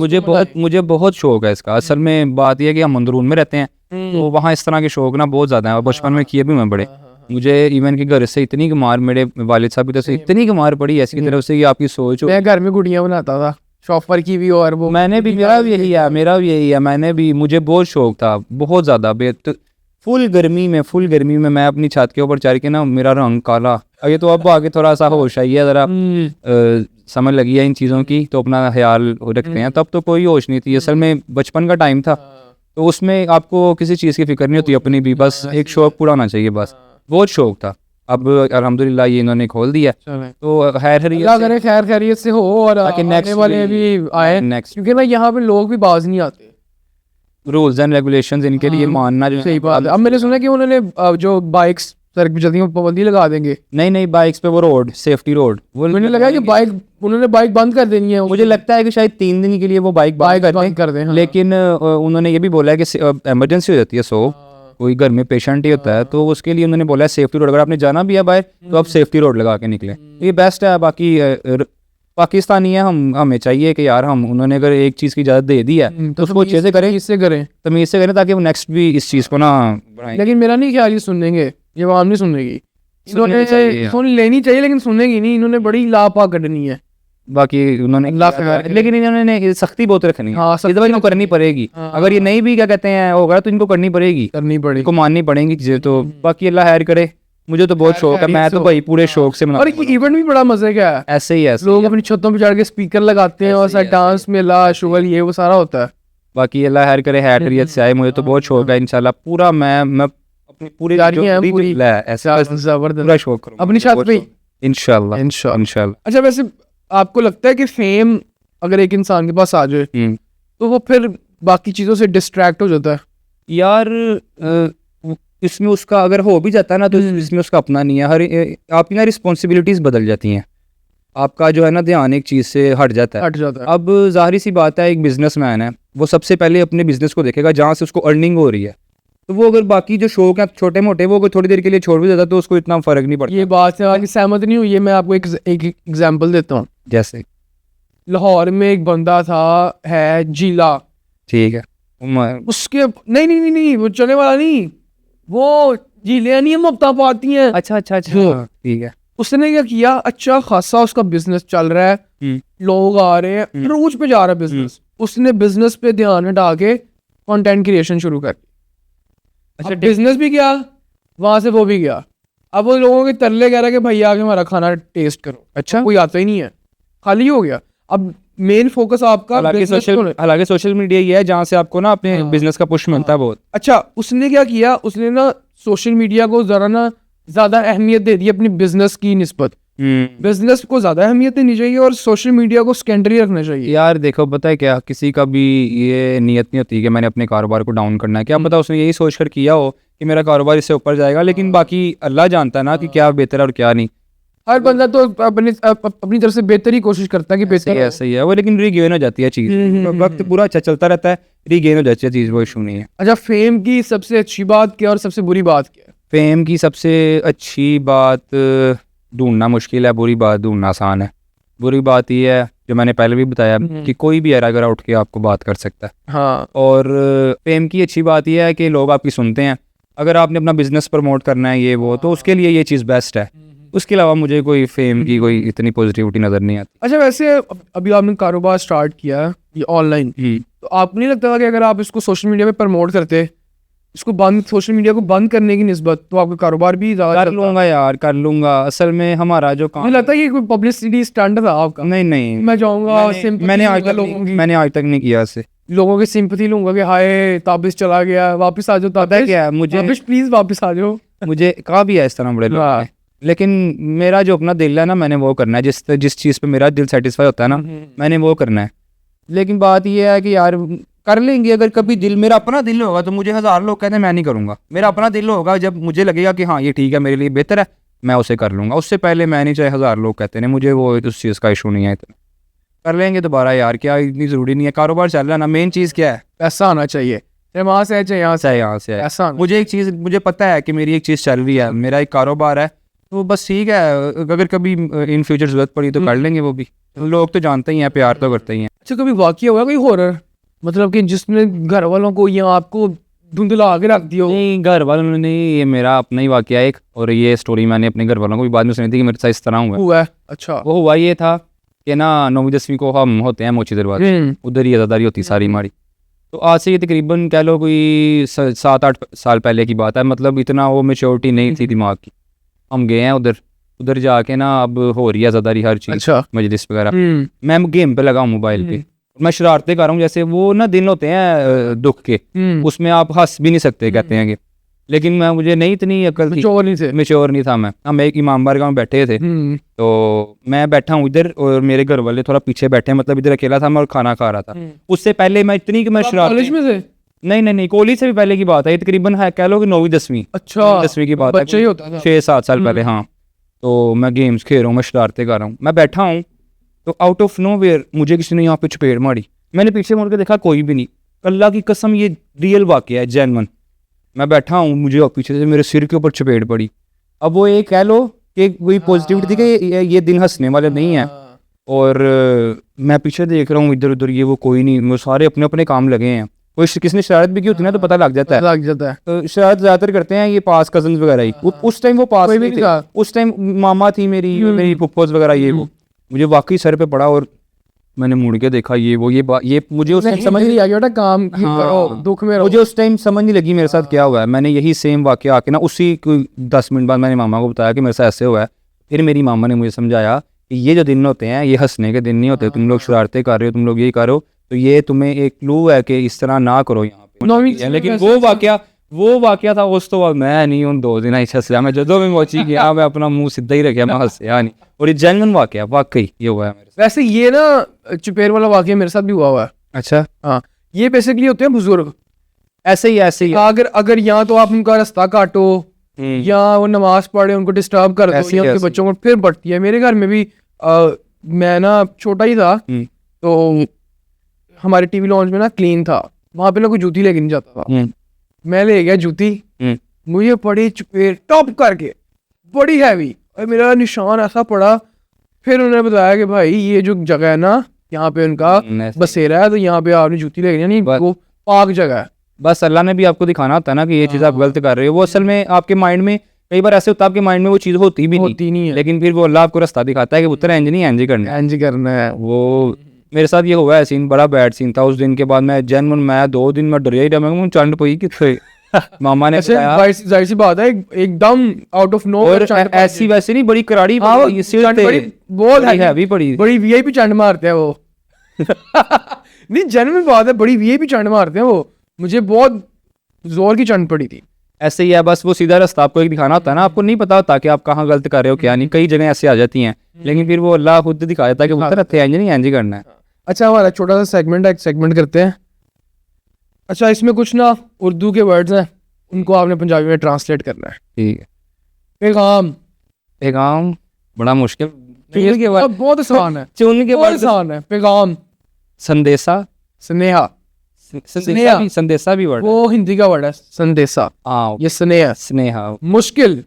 मुझे बहुत शौक है इसका। असल में बात यह है कि हम अंदरून में रहते हैं, तो वहाँ इस तरह के शौक ना बहुत ज़्यादा है, और बचपन में किए भी मैं बड़े। मुझे इवन के घर से इतनी मार, मेरे वालिद साहब की तरफ से इतनी मार पड़ी ऐसी की तरफ से कि आपकी सोच। मैं घर में गुड़ियाँ बनाता था, शॉपर की भी, और वो मैंने भी, मेरा भी यही है, मैंने भी, मुझे बहुत शौक था, बहुत ज़्यादा। फुल गर्मी में मैं अपनी छत के ऊपर चढ़ के ना, मेरा रंग काला। ये तो अब आगे थोड़ा सा होश आई है, ज़रा समझ लगी है इन चीज़ों की, तो अपना ख्याल रखते हैं। तब तो कोई होश नहीं थी, असल में बचपन का टाइम था, तो उसमें आपको किसी चीज़ की फिक्र नहीं होती अपनी भी, बस एक शौक पूरा होना चाहिए, बस बहुत शौक था। अब अल्हम्दुलिल्लाह ये इन्होंने खोल दिया, तो खैर खैर खैरियत से हो, और आने वाले भी आए नेक्स्ट, क्योंकि ना यहाँ पे लोग भी बाज नहीं आते। रूल्स एंड रेगुलेशंस इनके लिए मानना जो सही बात है। अब मैंने सुना कि उन्होंने जो बाइक्स सड़क पे चलती हैं पाबंदी लगा देंगे। नहीं बाइक्स पे वो रोड सेफ्टी रोड, वो मैंने लगा कि उन्होंने बाइक बंद कर देनी है। मुझे लगता है कि शायद 3 दिन के लिए वो बाइक बंद कर दें, लेकिन उन्होंने ये भी बोला है कि इमरजेंसी हो जाती है, सो कोई घर में पेशेंट ही होता है, तो उसके लिए उन्होंने बोला है सेफ्टी रोड, अगर आपने जाना भी है बाहर तो आप सेफ्टी रोड लगा के निकले, ये बेस्ट है। बाकी पाकिस्तानी है, हमें चाहिए कि यार उन्होंने अगर एक चीज़ की इजाज़त दे दी है तो उसको अच्छे से करें, इससे करें, तमीज़ से करें, ताकि वो नेक्स्ट भी इस चीज़ को ना बढ़ाएं। लेकिन मेरा नहीं ख्याल ये सुनेंगे, ये आवाम नहीं सुनेगी, इन्होंने सुन लेनी चाहिए लेकिन सुनेगी नहीं, इन्होंने बड़ी लापा करनी है। बाकी उन्होंने लेकिन इन्होंने सख्ती बहुत रखनी है, हाँ, इनको करनी पड़ेगी। अगर ये नहीं भी क्या कहते हैं होगा तो इनको करनी पड़ेगी, इनको माननी पड़ेंगी चीज़ें। तो बाकी अल्लाह खैर करे, मुझे तो बहुत शौक है, मैं तो भाई पूरे शौक से और ये इवेंट भी बड़ा मजे का है। ऐसे ही है, लोग अपनी छतों पे चढ़ के स्पीकर लगाते हैं और साथ डांस मेला शुगल ये वो सारा होता है। बाकी अल्लाह खैर करे, खैरियत से आए। मुझे तो बहुत शौक है, इंशाल्लाह पूरा मैं अपनी पूरी पूरा शौक करूंगा अपनी छत पे इंशाल्लाह। अच्छा, वैसे आपको लगता है कि फेम अगर एक इंसान के पास आ जाए तो वो फिर बाकी चीज़ों से डिस्ट्रैक्ट हो जाता है? यार इसमें उसका अगर हो भी जाता है ना, तो इसमें उसका अपना नहीं है, आपकी ना रिस्पॉन्सिबिलिटीज़ बदल जाती हैं, आपका जो है ना ध्यान एक चीज़ से हट जाता है। अब जाहिर सी बात है, एक बिजनेसमैन है, वो सबसे पहले अपने बिजनेस को देखेगा जहाँ से उसको अर्निंग हो रही है, तो वो अगर बाकी जो शौक है छोटे मोटे वो थोड़ी देर के लिए छोड़ भी देता तो उसको इतना फर्क नहीं पड़ता। ये बात से आगे सहमत नहीं हुई। ये मैं आपको एक एग्जांपल देता हूँ। जैसे लाहौर में एक बंदा था, है जीला, ठीक है, उसके नहीं वो चलने वाला नहीं, वो जीलियाँ नहीं मुफ्ता पाती हैं। अच्छा ठीक है। उसने क्या किया, अच्छा खासा उसका बिजनेस चल रहा है, लोग आ रहे हैं, रोज पे जा रहा है बिजनेस, उसने बिजनेस पे ध्यान हटा के कंटेंट क्रिएशन शुरू कर। अच्छा, बिजनेस भी गया वहां से, वो भी गया। अब वो लोगों के तरले कह रहा है कि भाई आके हमारा खाना टेस्ट करो। अच्छा, कोई आता ही नहीं है, खाली हो गया। अब मेन फोकस आपका हालांकि सोशल मीडिया ही है जहाँ से आपको ना अपने बिजनेस का पुश मिलता है बहुत। अच्छा, उसने क्या किया, उसने ना सोशल मीडिया को जरा ना ज्यादा अहमियत दे दी अपनी बिजनेस की निस्बत। बिजनेस को ज्यादा अहमियत देनी चाहिए और सोशल मीडिया को सेकेंडरी रखना चाहिए। यार देखो, पता है क्या, किसी का भी ये नियत नहीं होती कि मैंने अपने कारोबार को डाउन करना है। क्या पता उसने यही सोच कर किया हो कि मेरा कारोबार इससे ऊपर जाएगा, लेकिन बाकी अल्लाह जानता है ना कि क्या बेहतर है और क्या नहीं। हर बंदा तो अपनी तरफ से बेहतर ही कोशिश करता है कि बेहतर है, सही है वो, लेकिन रीगेन हो जाती है चीज़, वक्त पूरा अच्छा चलता रहता है, रीगेन हो जाती है चीज़, वो इशू नहीं है। अच्छा, फेम की सबसे अच्छी बात क्या और सबसे बुरी बात क्या है? फेम की सबसे अच्छी बात ढूंढना मुश्किल है, बुरी बात ढूंढना आसान है। बुरी बात ये है जो मैंने पहले भी बताया कि कोई भी अगर उठ के आपको बात कर सकता है। हाँ। और फेम की अच्छी बात यह है कि लोग आपकी सुनते हैं। अगर आपने अपना बिजनेस प्रमोट करना है ये वो, तो उसके लिए ये चीज़ बेस्ट है। उसके अलावा मुझे कोई फेम की कोई इतनी पॉजिटिविटी नज़र नहीं आती। अच्छा, वैसे अभी आपने कारोबार स्टार्ट किया ये ऑनलाइन, तो आपको नहीं लगता कि अगर आप इसको सोशल मीडिया पे प्रमोट करते, इसको बंद, सोशल मीडिया को बंद करने की निस्बत, तो आपका कारोबार भी ज़्यादा कर लूँगा यार, कर लूँगा। असल में हमारा जो काम, मुझे लगता है कि कोई पब्लिसिटी स्टंट था आपका। नहीं मैं जाऊँगा, मैंने आज तक नहीं किया इसे। लोगों की सिंपैथी लूंगा कि हाय ताबिश चला गया, वापस आ जाओ ताबिश, क्या है, मुझे ताबिश प्लीज वापस आ जाओ। मुझे कहा भी है इस तरह बड़े लोग हाँ। ने। लेकिन मेरा जो अपना दिल है ना, मैंने वो करना है। जिस चीज़ पे मेरा दिल सेटिस्फाई होता है ना, मैंने वो करना है। लेकिन बात ये है कि यार कर लेंगे, अगर कभी दिल, मेरा अपना दिल होगा तो मुझे 1000 लोग कहते हैं मैं नहीं करूँगा। मेरा अपना दिल होगा, जब मुझे लगेगा कि हाँ ये ठीक है, मेरे लिए बेहतर है, मैं उसे कर लूँगा। उससे पहले मैं नहीं, चाहे 1000 लोग कहते हैं, मुझे वो उस चीज़ का इशू नहीं है इतना। कर लेंगे दोबारा यार, क्या इतनी ज़रूरी नहीं है, कारोबार चल रहा है ना, मेन चीज़ क्या है, पैसा आना चाहिए, चाहे वहाँ से है चाहे यहाँ से, चाहे यहाँ से है। पैसा आना। मुझे एक चीज़, मुझे पता है कि मेरी एक चीज़ चल रही है, मेरा एक कारोबार है, तो बस ठीक है। अगर कभी इन फ्यूचर ज़रूरत पड़ी तो कर लेंगे वो भी। लोग तो जानते ही हैं, प्यार तो करते ही हैं। अच्छा कभी वाकया हुआ कोई हॉरर, मतलब कि जिसने घर वालों को या आपको धुंधला के रख दिया हो? नहीं, घर वालों ने नहीं, ये मेरा अपना ही वाकया है एक, और ये स्टोरी मैंने अपने घर वालों को भी बाद में सुनी थी कि मेरे साथ इस तरह हुआ। हुआ है? अच्छा। वो हुआ ये था कि ना 9वीं 10वीं को हम होते हैं मोची दरबार, उधर ही अदादारी होती सारी हमारी। तो आज से ये तकरीबन कह लो कोई 7-8 साल पहले की बात है, मतलब इतना वो मेच्योरिटी नहीं थी दिमाग की। हम गए हैं उधर जाके ना, अब हो रही है अदादारी हर चीज़, अच्छा। मजलिस वगैरह। मैं गेम पे लगा हूँ मोबाइल पे, मैं शरारतें कर रहा हूँ, जैसे वो ना दिन होते हैं दुख के, उसमें आप हंस भी नहीं सकते कहते हैं कि। लेकिन मुझे नहीं इतनी अकल थी, मेच्योर नहीं था मैं। हम एक इमाम बारगाह में बैठे थे, तो मैं बैठा हूँ इधर और मेरे घर वाले थोड़ा पीछे बैठे, मतलब इधर अकेला था मैं और खाना खा रहा था। उससे पहले मैं इतनी कि मैं कॉलेज में थे? नहीं, कॉलेज से भी पहले की बात है, तकरीबन है कह लो कि 9वीं 10वीं। अच्छा, 10वीं की बात है, बच्चा ही होता था। 6-7 साल पहले। हाँ, तो मैं गेम्स खेल रहा हूँ, मैं शरारतें कर रहा हूँ, मैं बैठा हूँ, तो आउट ऑफ नो वेयर मुझे किसी ने यहाँ पे चपेट मारी। मैंने पीछे मुड़ के देखा, कोई भी नहीं। अल्लाह की कसम, ये रियल वाकया है, जेन्युइन। मैं बैठा हूँ, मुझे पीछे से मेरे सिर के ऊपर चपेट पड़ी। अब वो एक कह लो कि कोई पॉजिटिविटी थी कि ये दिन हंसने वाले नहीं है। और मैं पीछे देख रहा हूँ इधर उधर, ये वो कोई नहीं, वो सारे अपने अपने काम लगे हैं। कोई किसने शरारत भी की होती है ना, तो पता लग जाता है। तो शरारत ज्यादातर करते हैं ये पास कजन्स वगैरह ही। उस टाइम वो पास नहीं थे, उस टाइम मामा थी मेरी फुफ्फोज वगैरह, ये वो। मुझे वाकई सर पे पड़ा और मैंने मुड़ के देखा, ये मुझे उस टाइम समझ नहीं आ गया काम करो, दुख में मुझे उस टाइम समझ नहीं लगी मेरे साथ क्या हुआ है। मैंने यही सेम वाकया आके ना उसी 10 मिनट बाद मैंने मामा को बताया कि मेरे साथ ऐसे हुआ है। फिर मेरी मामा ने मुझे समझाया कि ये जो दिन होते हैं ये हंसने के दिन नहीं होते, तुम लोग शरारतें कर रहे हो, तुम लोग ये करो, तो ये तुम्हें एक क्लू है कि इस तरह ना करो यहाँ पे। लेकिन वो वाकया था, उस तो बाद मैं नहीं उन 2 दिन ऐसा हंसा। मैं जो भी पहुंची गया, मैं अपना मुंह सीधा ही रखा, मैं हंसया नहीं। और ये जेन्युइन वाकया, वाकई ये हुआ है मेरे साथ। वैसे ये ना चुपेर वाला वाकया मेरे साथ भी हुआ है। अच्छा। हाँ, ये बेसिकली होते हैं बुजुर्ग, ऐसे ही अगर यहाँ तो आप उनका रास्ता काटो या वो नमाज पढ़े, उनको डिस्टर्ब कर दो, या उनके बच्चों को, फिर बढ़ती है। मेरे घर में भी मैं ना छोटा ही था, तो हमारे टीवी लॉन्च में ना क्लीन था, वहां पे ना कोई जूती लेके नहीं जाता था। मैं ले गया जूती, मुझे पड़ी चुपेर टॉप करके, बड़ी हैवी, और मेरा निशान ऐसा पड़ा। फिर उन्होंने बताया कि भाई ये जो जगह है ना, यहाँ पे उनका बसेरा है, तो यहाँ पे आपने जूती लेके नहीं, वो पाक जगह है। बस अल्लाह ने भी आपको दिखाना होता है ना कि ये चीज़ आप गलत कर रहे हो। वो असल में आपके माइंड में कई बार ऐसे होता है, आपके माइंड में वो चीज़ होती नहीं है, लेकिन फिर वो अल्लाह आपको रास्ता दिखाता है कि पुत्र एंज नहीं, एंज करना है। वो मेरे साथ ये हुआ है सीन, बड़ा बैड सीन था। उस दिन के बाद मैं जेन्युइन, मैं 2 दिन में डरिया ही रहा, मैं चंड पई कि मामा ने जाहिर सी बात है, एकदम आउट ऑफ नो, और ऐसी वैसे नहीं, बड़ी कराड़ी, बहुत हैवी पड़ी, बड़ी वीआईपी चंड मारते हैं वो। नहीं, जेन्युइन बात है, बड़ी वीआईपी चंड मारते हैं वो। मुझे बहुत जोर की चंड पड़ी थी। ऐसे ही है, बस वो सीधा रास्ता आपको एक दिखाना होता है ना, आपको नहीं पता होता कि आप कहाँ गलत कर रहे हो क्या नहीं। कई जगह ऐसे आ जाती हैं, लेकिन फिर वो अल्लाह खुद दिखा देता है कि पुत्र रखे एंज नहीं, एंज करना है। अच्छा, हमारा छोटा सा सेगमेंट है, एक सेगमेंट करते हैं। अच्छा, इसमें कुछ ना उर्दू के वर्ड्स हैं, उनको आपने पंजाबी में ट्रांसलेट करना है। ठीक है। पैगाम बड़ा मुश्किल, बहुत आसान है, चुन के बहुत आसान है। पैगाम, संदेशा, स्नेहा, संदेशा भी वर्ड, वो हिंदी का वर्ड है संदेशा, ये स्नेहा। मुश्किल,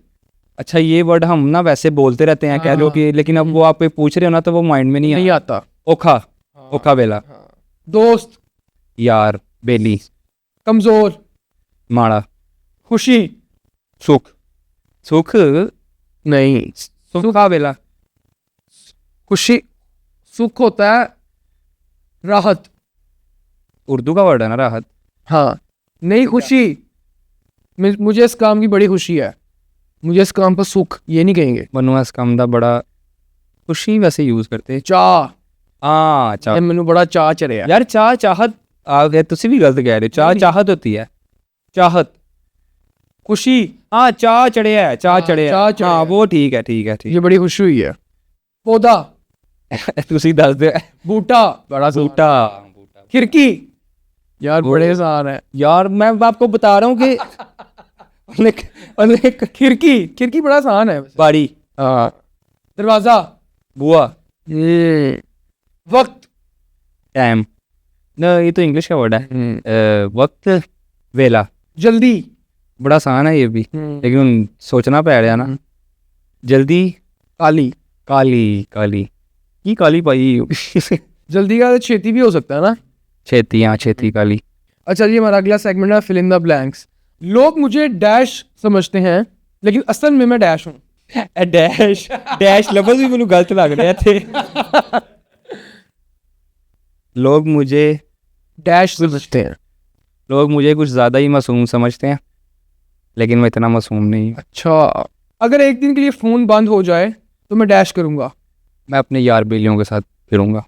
अच्छा, ये वर्ड हम ना वैसे बोलते रहते हैं कह लो कि, लेकिन अब वो आप पूछ रहे हो ना तो वो माइंड में नहीं आता। ओखा बेला, दोस्त, यार, बेली, कमजोर, माड़ा, खुशी, सुख नहीं, सुखा बेला, खुशी, सुख होता है राहत, उर्दू का वर्ड है ना राहत। हाँ, नहीं, खुशी, मुझे इस काम की बड़ी खुशी है, मुझे इस काम पर सुख, ये नहीं कहेंगे। मनु इस काम दा बड़ा खुशी वैसे यूज करते। चाह, चाह, मैनू बड़ा चाह चढ़िया यार, चाहत आप तुसी भी गलत कह रहे हो। चाह चाहत होती है, चाहत, खुशी, हाँ चाह चढ़े है, चाह चढ़े चाह है, चढ़े हाँ है। वो ठीक है, ठीक है, ठीक ये बड़ी खुशी हुई है। पौधा, है। तुसी दस दे। बूटा, बड़ा आसान। बूटा, खिड़की, यार बड़े आसान है। यार मैं आपको बता रहा हूँ कि खिड़की, खिड़की बड़ा आसान है। बाड़ी, हाँ। दरवाजा, बुआ, वक्त, टाइम, ना ये तो इंग्लिश का वर्ड है। वक्त, वेला, जल्दी, बड़ा आसान है ये भी, लेकिन सोचना पड़ रहा ना। जल्दी, काली, काली, काली की काली पाई। जल्दी का छेती भी हो सकता है ना। छेती, हाँ छेती काली। अच्छा जी, हमारा अगला सेगमेंट है फिल इन द ब्लैंक्स। लोग मुझे डैश समझते हैं लेकिन असल में मैं डैश हूँ। डैश, डैश लफ्ज़ भी मैंने गलत लग रहे थे। लोग मुझे डैश समझते हैं। लोग मुझे कुछ ज़्यादा ही मासूम समझते हैं, लेकिन मैं इतना मासूम नहीं हूँ। अच्छा, अगर एक दिन के लिए फ़ोन बंद हो जाए तो मैं डैश करूँगा। मैं अपने यार बेलियों के साथ फिरूंगा।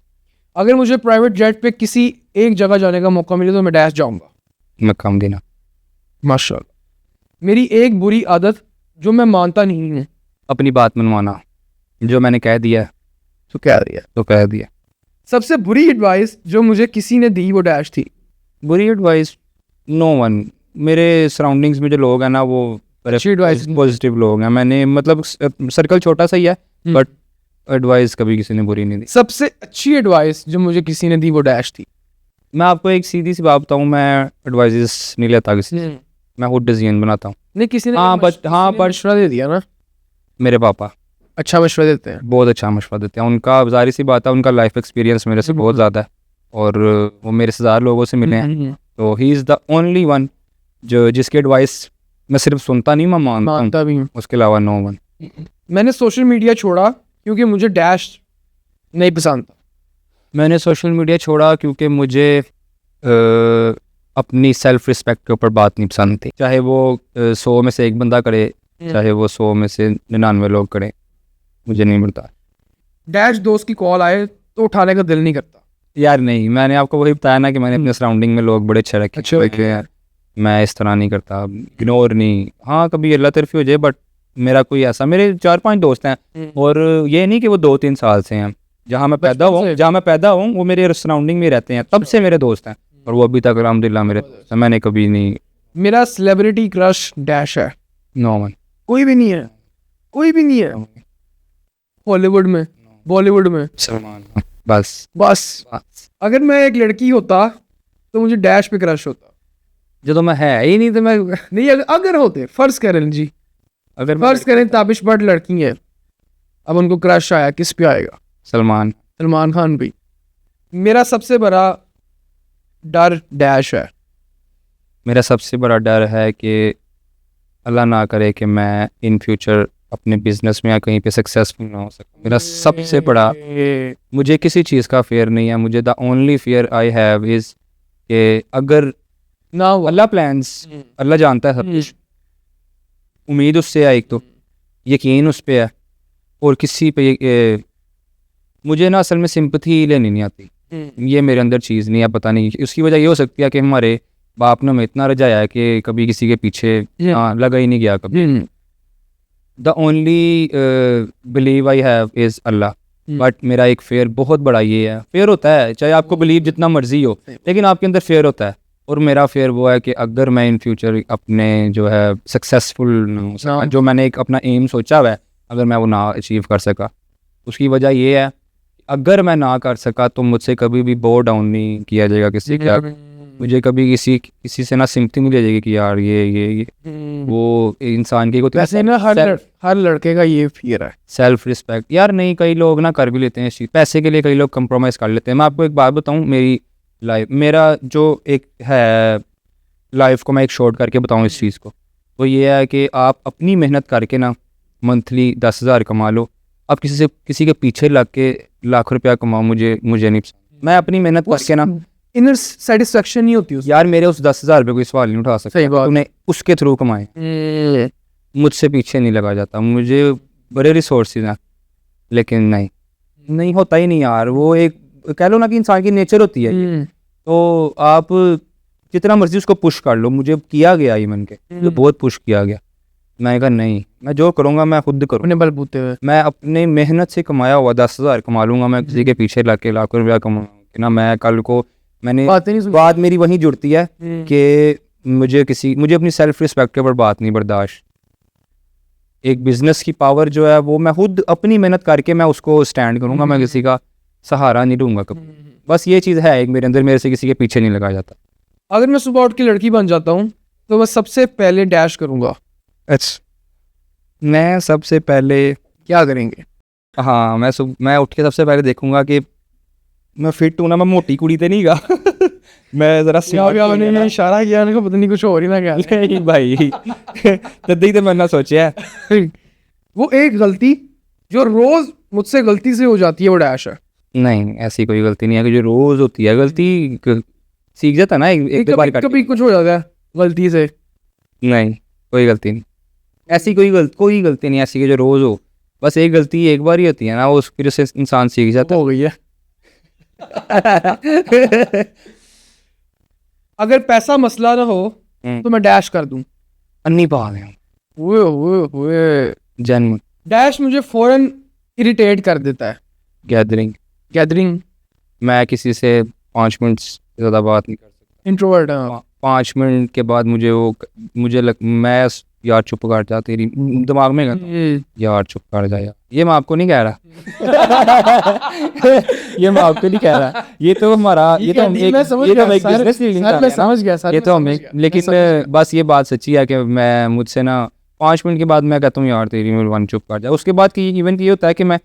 अगर मुझे प्राइवेट जेट पे किसी एक जगह जाने का मौका मिले तो मैं डैश जाऊँगा। मैं कम देना। माशाल्लाह। मेरी एक बुरी आदत जो मैं मानता नहीं हूँ। अपनी बात मनवाना, जो मैंने कह दिया तो क्या दिया? तो कह दिया। सबसे बुरी एडवाइस जो मुझे किसी ने दी वो डैश थी। बुरी एडवाइस, नो वन। मेरे सराउंडिंग्स में जो लोग हैं ना वो अच्छी advice पॉजिटिव लोग हैं। मैंने मतलब सर्कल छोटा सा ही है, बट एडवाइस कभी किसी ने बुरी नहीं दी। सबसे अच्छी एडवाइस जो मुझे किसी ने दी वो डैश थी। मैं आपको एक सीधी सी बात बताऊँ, मैं एडवाइस नहीं लेता किसी से, मैं खुद डिसीजन बनाता हूँ। नहीं, किसी ने हाँ, but मशवरा दे दिया ना। मेरे पापा अच्छा मशवरा देते हैं। बहुत अच्छा मशवरा देते हैं। उनका जाहिर सी बात है, उनका लाइफ एक्सपीरियंस मेरे से बहुत ज़्यादा है, और वो मेरे से ज़्यादा लोगों से मिले हैं। तो he is the only one जो जिसकी एडवाइस मैं सिर्फ सुनता नहीं, मैं मानता भी हूँ। हूँ। उसके अलावा नो वन। मैंने सोशल मीडिया छोड़ा क्योंकि मुझे डैश नहीं पसंद था। मैंने सोशल मीडिया छोड़ा क्योंकि मुझे अपनी सेल्फ रिस्पेक्ट के ऊपर बात नहीं पसंद थी। चाहे वो 100 में से एक बंदा करे, चाहे वो 100 में से 99 लोग करें, मुझे नहीं मिलता। डैश दोस्त की कॉल आए तो उठाने का दिल नहीं करता। यार नहीं, मैंने आपको वही बताया ना कि मैंने अपने सराउंडिंग में लोग बड़े अच्छे रखे। अच्छे रखे हैं। मैं इस तरह नहीं करता, इग्नोर नहीं। हाँ कभी अल्लाह तरफी हो जाए, बट मेरा कोई ऐसा, मेरे 4-5 दोस्त हैं, और ये नहीं कि वो 2-3 साल से हैं। जहाँ मैं पैदा हूँ वो मेरे सराउंडिंग में रहते हैं, तब से मेरे दोस्त हैं, और वो अभी तक अल्हम्दुलिल्लाह मेरे दोस्त हैं। मैंने कभी नहीं। मेरा सेलिब्रिटी क्रश डैश है। No one. कोई भी नहीं है, कोई भी नहीं है। हॉलीवुड में, बॉलीवुड में, सलमान, बस। अगर मैं एक लड़की होता तो मुझे डैश पे क्रश होता। जो मैं है ही नहीं तो मैं नहीं, अगर होते, फर्ज करें जी, अगर फर्ज करें ताबिश भट्ट लड़की है, अब उनको क्रश आया, किस पे आएगा? सलमान खान भी। मेरा सबसे बड़ा डर डैश है। मेरा सबसे बड़ा डर है कि अल्लाह ना करे कि मैं इन फ्यूचर अपने बिजनेस में या कहीं पे सक्सेसफुल ना हो सकूं। मेरा सबसे बड़ा, मुझे किसी चीज़ का फेयर नहीं है। मुझे the only fair I have is कि अगर ना हुआ, अल्लाह प्लान्स, अल्लाह जानता है सब कुछ। उम्मीद उससे है, एक तो यकीन उस पे है, और किसी पे मुझे ना असल में सिंपथी लेनी नहीं आती। ये मेरे अंदर चीज़ नहीं है, पता नहीं। उसकी वजह ये हो सकती है कि हमारे बाप ने हमें इतना रजाया है कि कभी किसी के पीछे लगा ही नहीं गया कभी। The only believe I have is Allah. But मेरा एक फेयर बहुत बड़ा ये है, फेयर होता है चाहे आपको बिलीव जितना मर्जी हो, लेकिन आपके अंदर फेयर होता है। और मेरा फेयर वो है कि अगर मैं इन फ्यूचर अपने जो है सक्सेसफुल ना हो सका, जो मैंने एक अपना एम सोचा हुआ है, अगर मैं वो ना अचीव कर सका, उसकी वजह ये है, अगर मैं ना कर सका तो मुझसे कभी भी बो डाउन नहीं किया जाएगा किसी का। मुझे कभी किसी से ना सिम्पथी मिल जाएगी कि यार ये वो इंसान की को वैसे ना हर लड़के का ये फियर है, सेल्फ रिस्पेक्ट। यार नहीं, कई लोग ना कर भी लेते हैं इस चीज़, पैसे के लिए कई लोग कंप्रोमाइज़ कर लेते हैं। मैं आपको एक बात बताऊं, मेरी लाइफ, मेरा जो एक है लाइफ को मैं एक शॉर्ट करके बताऊं इस चीज़ को, वो ये है कि आप अपनी मेहनत करके ना मंथली 10,000 कमा लो। आप किसी के पीछे लग के लाख रुपया कमाओ, मुझे नहीं पसंद। मैं अपनी मेहनत करके ना, इनर सेटिस्फेक्शन नहीं होती उसमें। यार मेरे उस 10,000 रुपये कोई सवाल नहीं उठा सकता, तूने उसके थ्रू कमाए, मुझसे पीछे नहीं लगा जाता। मुझे बड़े रिसोर्सेज हैं, लेकिन नहीं होता ही नहीं यार। वो एक कह लो ना कि इंसान की नेचर होती है तो आप जितना मर्जी उसको पुश कर लो, मुझे किया गया ईमन के, मुझे बहुत पुश किया गया। मैं कहा नहीं, मैं जो करूँगा मैं खुद करूँ, अपने बलबूते हुए। मैं अपने मेहनत से कमाया हुआ 10,000 कमा लूँगा, मैं किसी के पीछे लाख रुपया कमाऊँगा कि ना। मैं कल को मैंने बातें नहीं सुनी। बात मेरी वहीं जुड़ती है कि मुझे अपनी सेल्फ रिस्पेक्ट के ऊपर बात नहीं बर्दाश्त। एक बिजनेस की पावर जो है वो मैं खुद अपनी मेहनत करके मैं उसको स्टैंड करूँगा, मैं किसी का सहारा नहीं लूँगा कभी। बस ये चीज़ है एक मेरे अंदर, मेरे से किसी के पीछे नहीं लगाया जाता। अगर मैं सुबह उठ के लड़की बन जाता हूँ तो मैं सबसे पहले डैश करूँगा। अच्छा, मैं सबसे पहले क्या करेंगे? हाँ, मैं उठ के सबसे पहले देखूंगा कि मैं फिट हूँ ना, मैं मोटी कुड़ी तो नहीं गा मैं जरा आपने इशारा किया ना, पता नहीं कुछ और ही ना क्या। नहीं भाई तभी तो मैंने सोचा है। वो एक गलती जो रोज मुझसे गलती से हो जाती है वो डैश है। नहीं, ऐसी कोई गलती नहीं है कि जो रोज होती है गलती, सीख जाता ना एक बार कभी कुछ हो जाता है गलती से। नहीं, कोई गलती नहीं ऐसी, कोई गलती नहीं ऐसी कि जो रोज हो। बस एक गलती एक बार ही होती है ना, वो फिर से इंसान सीख जाता हो गई है। अगर पैसा मसला ना हो तो मैं डैश कर दूं। अन्नी पाल है वो जन्म। डैश मुझे फौरन इरिटेट कर देता है। गैदरिंग मैं किसी से 5 मिनट से ज़्यादा बात नहीं कर सकता। इंट्रोवर्ट। 5 मिनट के बाद मैं यार चुप कर जा, तेरी दिमाग में यार चुप कर जा यार। ये मैं आपको नहीं कह रहा ये मैं आपको नहीं कह रहा, ये तो हमारा ये तो हम एक बिजनेस मैं समझ गया सर। ये तो हम एक, लेकिन बस ये बात सच्ची है कि मैं मुझसे ना 5 मिनट के बाद मैं कहता हूँ यार तेरी मेहरबानी चुप कर जा। उसके बाद की इवन ये होता है कि मैं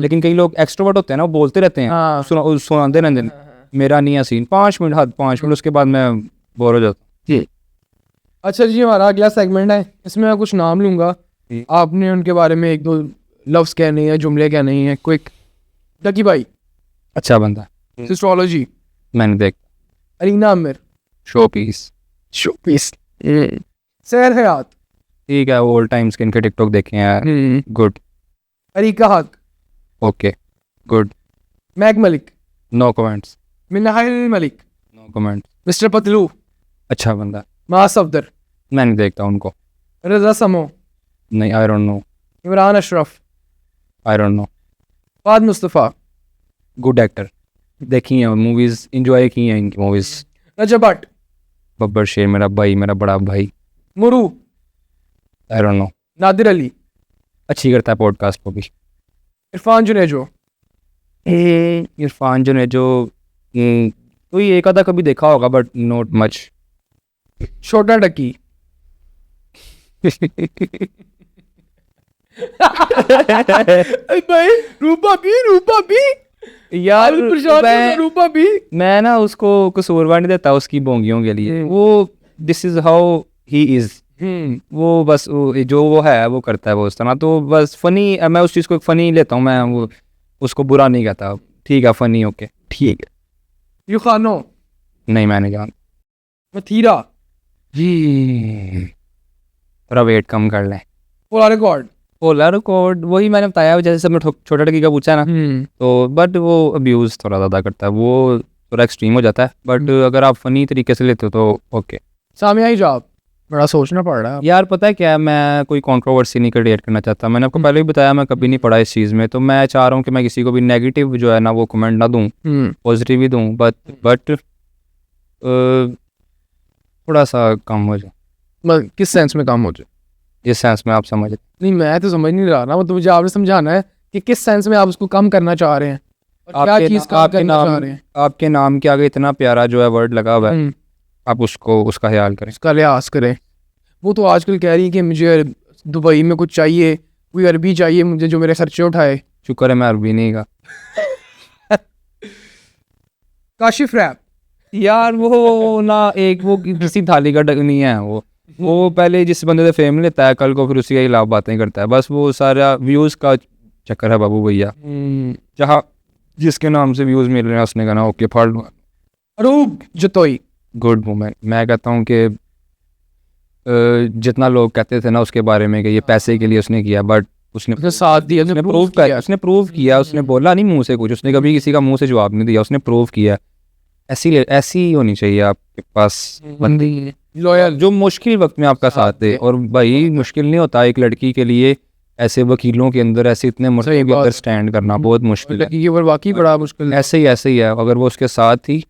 लेकिन कई लोग एक्सट्रोवर्ट होते हैं ना, वो बोलते रहते हैं, सुनाते रहते हैं। मेरा नहीं है सीन, 5 मिनट 5 मिनट, उसके बाद मैं बोर हो जाता हूँ। अच्छा जी, हमारा अगला सेगमेंट है, इसमें मैं कुछ नाम लूंगा, आपने उनके बारे में 1-2 लफ्ज़ कहने हैं, जुमले कहने हैं। क्विक। डकी भाई अच्छा बंदा, एस्ट्रोलॉजी मैंने देख। अरीना आमिर शो पीस सैर हयात ठीक है, ओल्ड टाइम्स के इनके टिकटॉक देखे हैं, good. Areeqa Haq okay good. मैग Malik no comments. Minahil Malik no comments. Mister Patlu अच्छा बंदा, मास अफदर मैं नहीं देखता उनको। रजा समो नहीं, आई don't no. Imran Ashraf I don't no. Fahd Mustafa good actor, देखी हैं मूवीज, इंजॉय की हैं इनकी मूवीज। रजब भट्ट बब्बर शेर मेरा भाई, मेरा बड़ा भाई। मुरू I don't know. Nadir Ali अच्छी करता है पॉडकास्ट को भी। इरफान जुनेजो इरफान जुनेजो कोई एक आधा कभी देखा होगा बट नॉट मच। छोटा डकी भाई रूपा भी यार रूपा भी मैं ना उसको कसूरवार नहीं देता उसकी बोंगियों के लिए। वो this is how he is, वो बस जो वो है वो करता है वो उस तरह। तो बस फनी, मैं उस चीज़ को फनी लेता हूँ, मैं वो उसको बुरा नहीं कहता। ठीक है फनी, ओके ठीक है। यूखानो नहीं मैं नहीं जानता। मथीरा जी, थोड़ा वेट कम कर लें। पोला रिकॉर्ड पोलर रिकॉर्ड वही मैंने बताया, जैसे सबने छोटा लड़की का पूछा ना, तो बट वो अब्यूज़ थोड़ा ज़्यादा करता है, वो थोड़ा एक्सट्रीम हो जाता है। बट अगर आप फनी तरीके से लेते हो तो ओके। सामिया हिजाब बड़ा सोचना पड़ रहा है यार पता है क्या है, मैं कोई कंट्रोवर्सी नहीं क्रिएट करना चाहता। मैंने आपको पहले भी बताया मैं कभी नहीं पढ़ा इस चीज़ में, तो मैं चाह रहा हूँ कि मैं किसी को भी नेगेटिव जो है ना वो कमेंट ना दूँ, पॉजिटिव ही दूँ। बट थोड़ा सा कम हो जाए। किस सेंस में कम हो जाए? जिस सेंस में आप समझ नहीं, मैं तो समझ नहीं रहा ना, तो मुझे आपने समझाना है कि किस सेंस में आप उसको कम करना चाह रहे हैं, क्या चीज़ कम करना चाह रहे हैं। आपके नाम के आगे इतना प्यारा जो है वर्ड लगा हुआ है, आप उसका ख्याल करें, उसका लिहाज करें। वो तो आजकल कह रही है कि मुझे दुबई में कुछ चाहिए, कोई अरबी चाहिए मुझे जो मेरे खर्चे उठाए। शुक्र है मैं अरबी नहीं का। काशिफ रैप यार वो ना एक वो किसी थाली का नहीं है, वो पहले जिस बंदे से फेम लेता है कल को फिर उसी के खिलाफ बातें करता है। बस वो सारा व्यूज़ का चक्कर है बाबू भैया। जहाँ जिसके नाम से व्यूज़ मिल रहे हैं उसने कहना ओके फाड़ लो। अरूब जतोई गुड मूवमेंट। मैं कहता हूँ कि जितना लोग कहते थे ना उसके बारे में कि ये पैसे के लिए उसने किया, बट उसने साथ दिया, उसने प्रूव किया, उसने बोला नहीं मुंह से कुछ, उसने कभी किसी का मुंह से जवाब नहीं दिया, उसने प्रूव किया ऐसी ही होनी चाहिए आपके पास बंदी लॉयल। जो मुश्किल वक्त में आपका साथ दे। और भाई मुश्किल नहीं होता एक लड़की के लिए ऐसे वकीलों के अंदर ऐसे इतने मुश्किल के अंदर स्टैंड करना बहुत मुश्किल है। लड़की के ऊपर वाकई बड़ा मुश्किल है। ऐसे ही है। अगर वो उसके साथ थी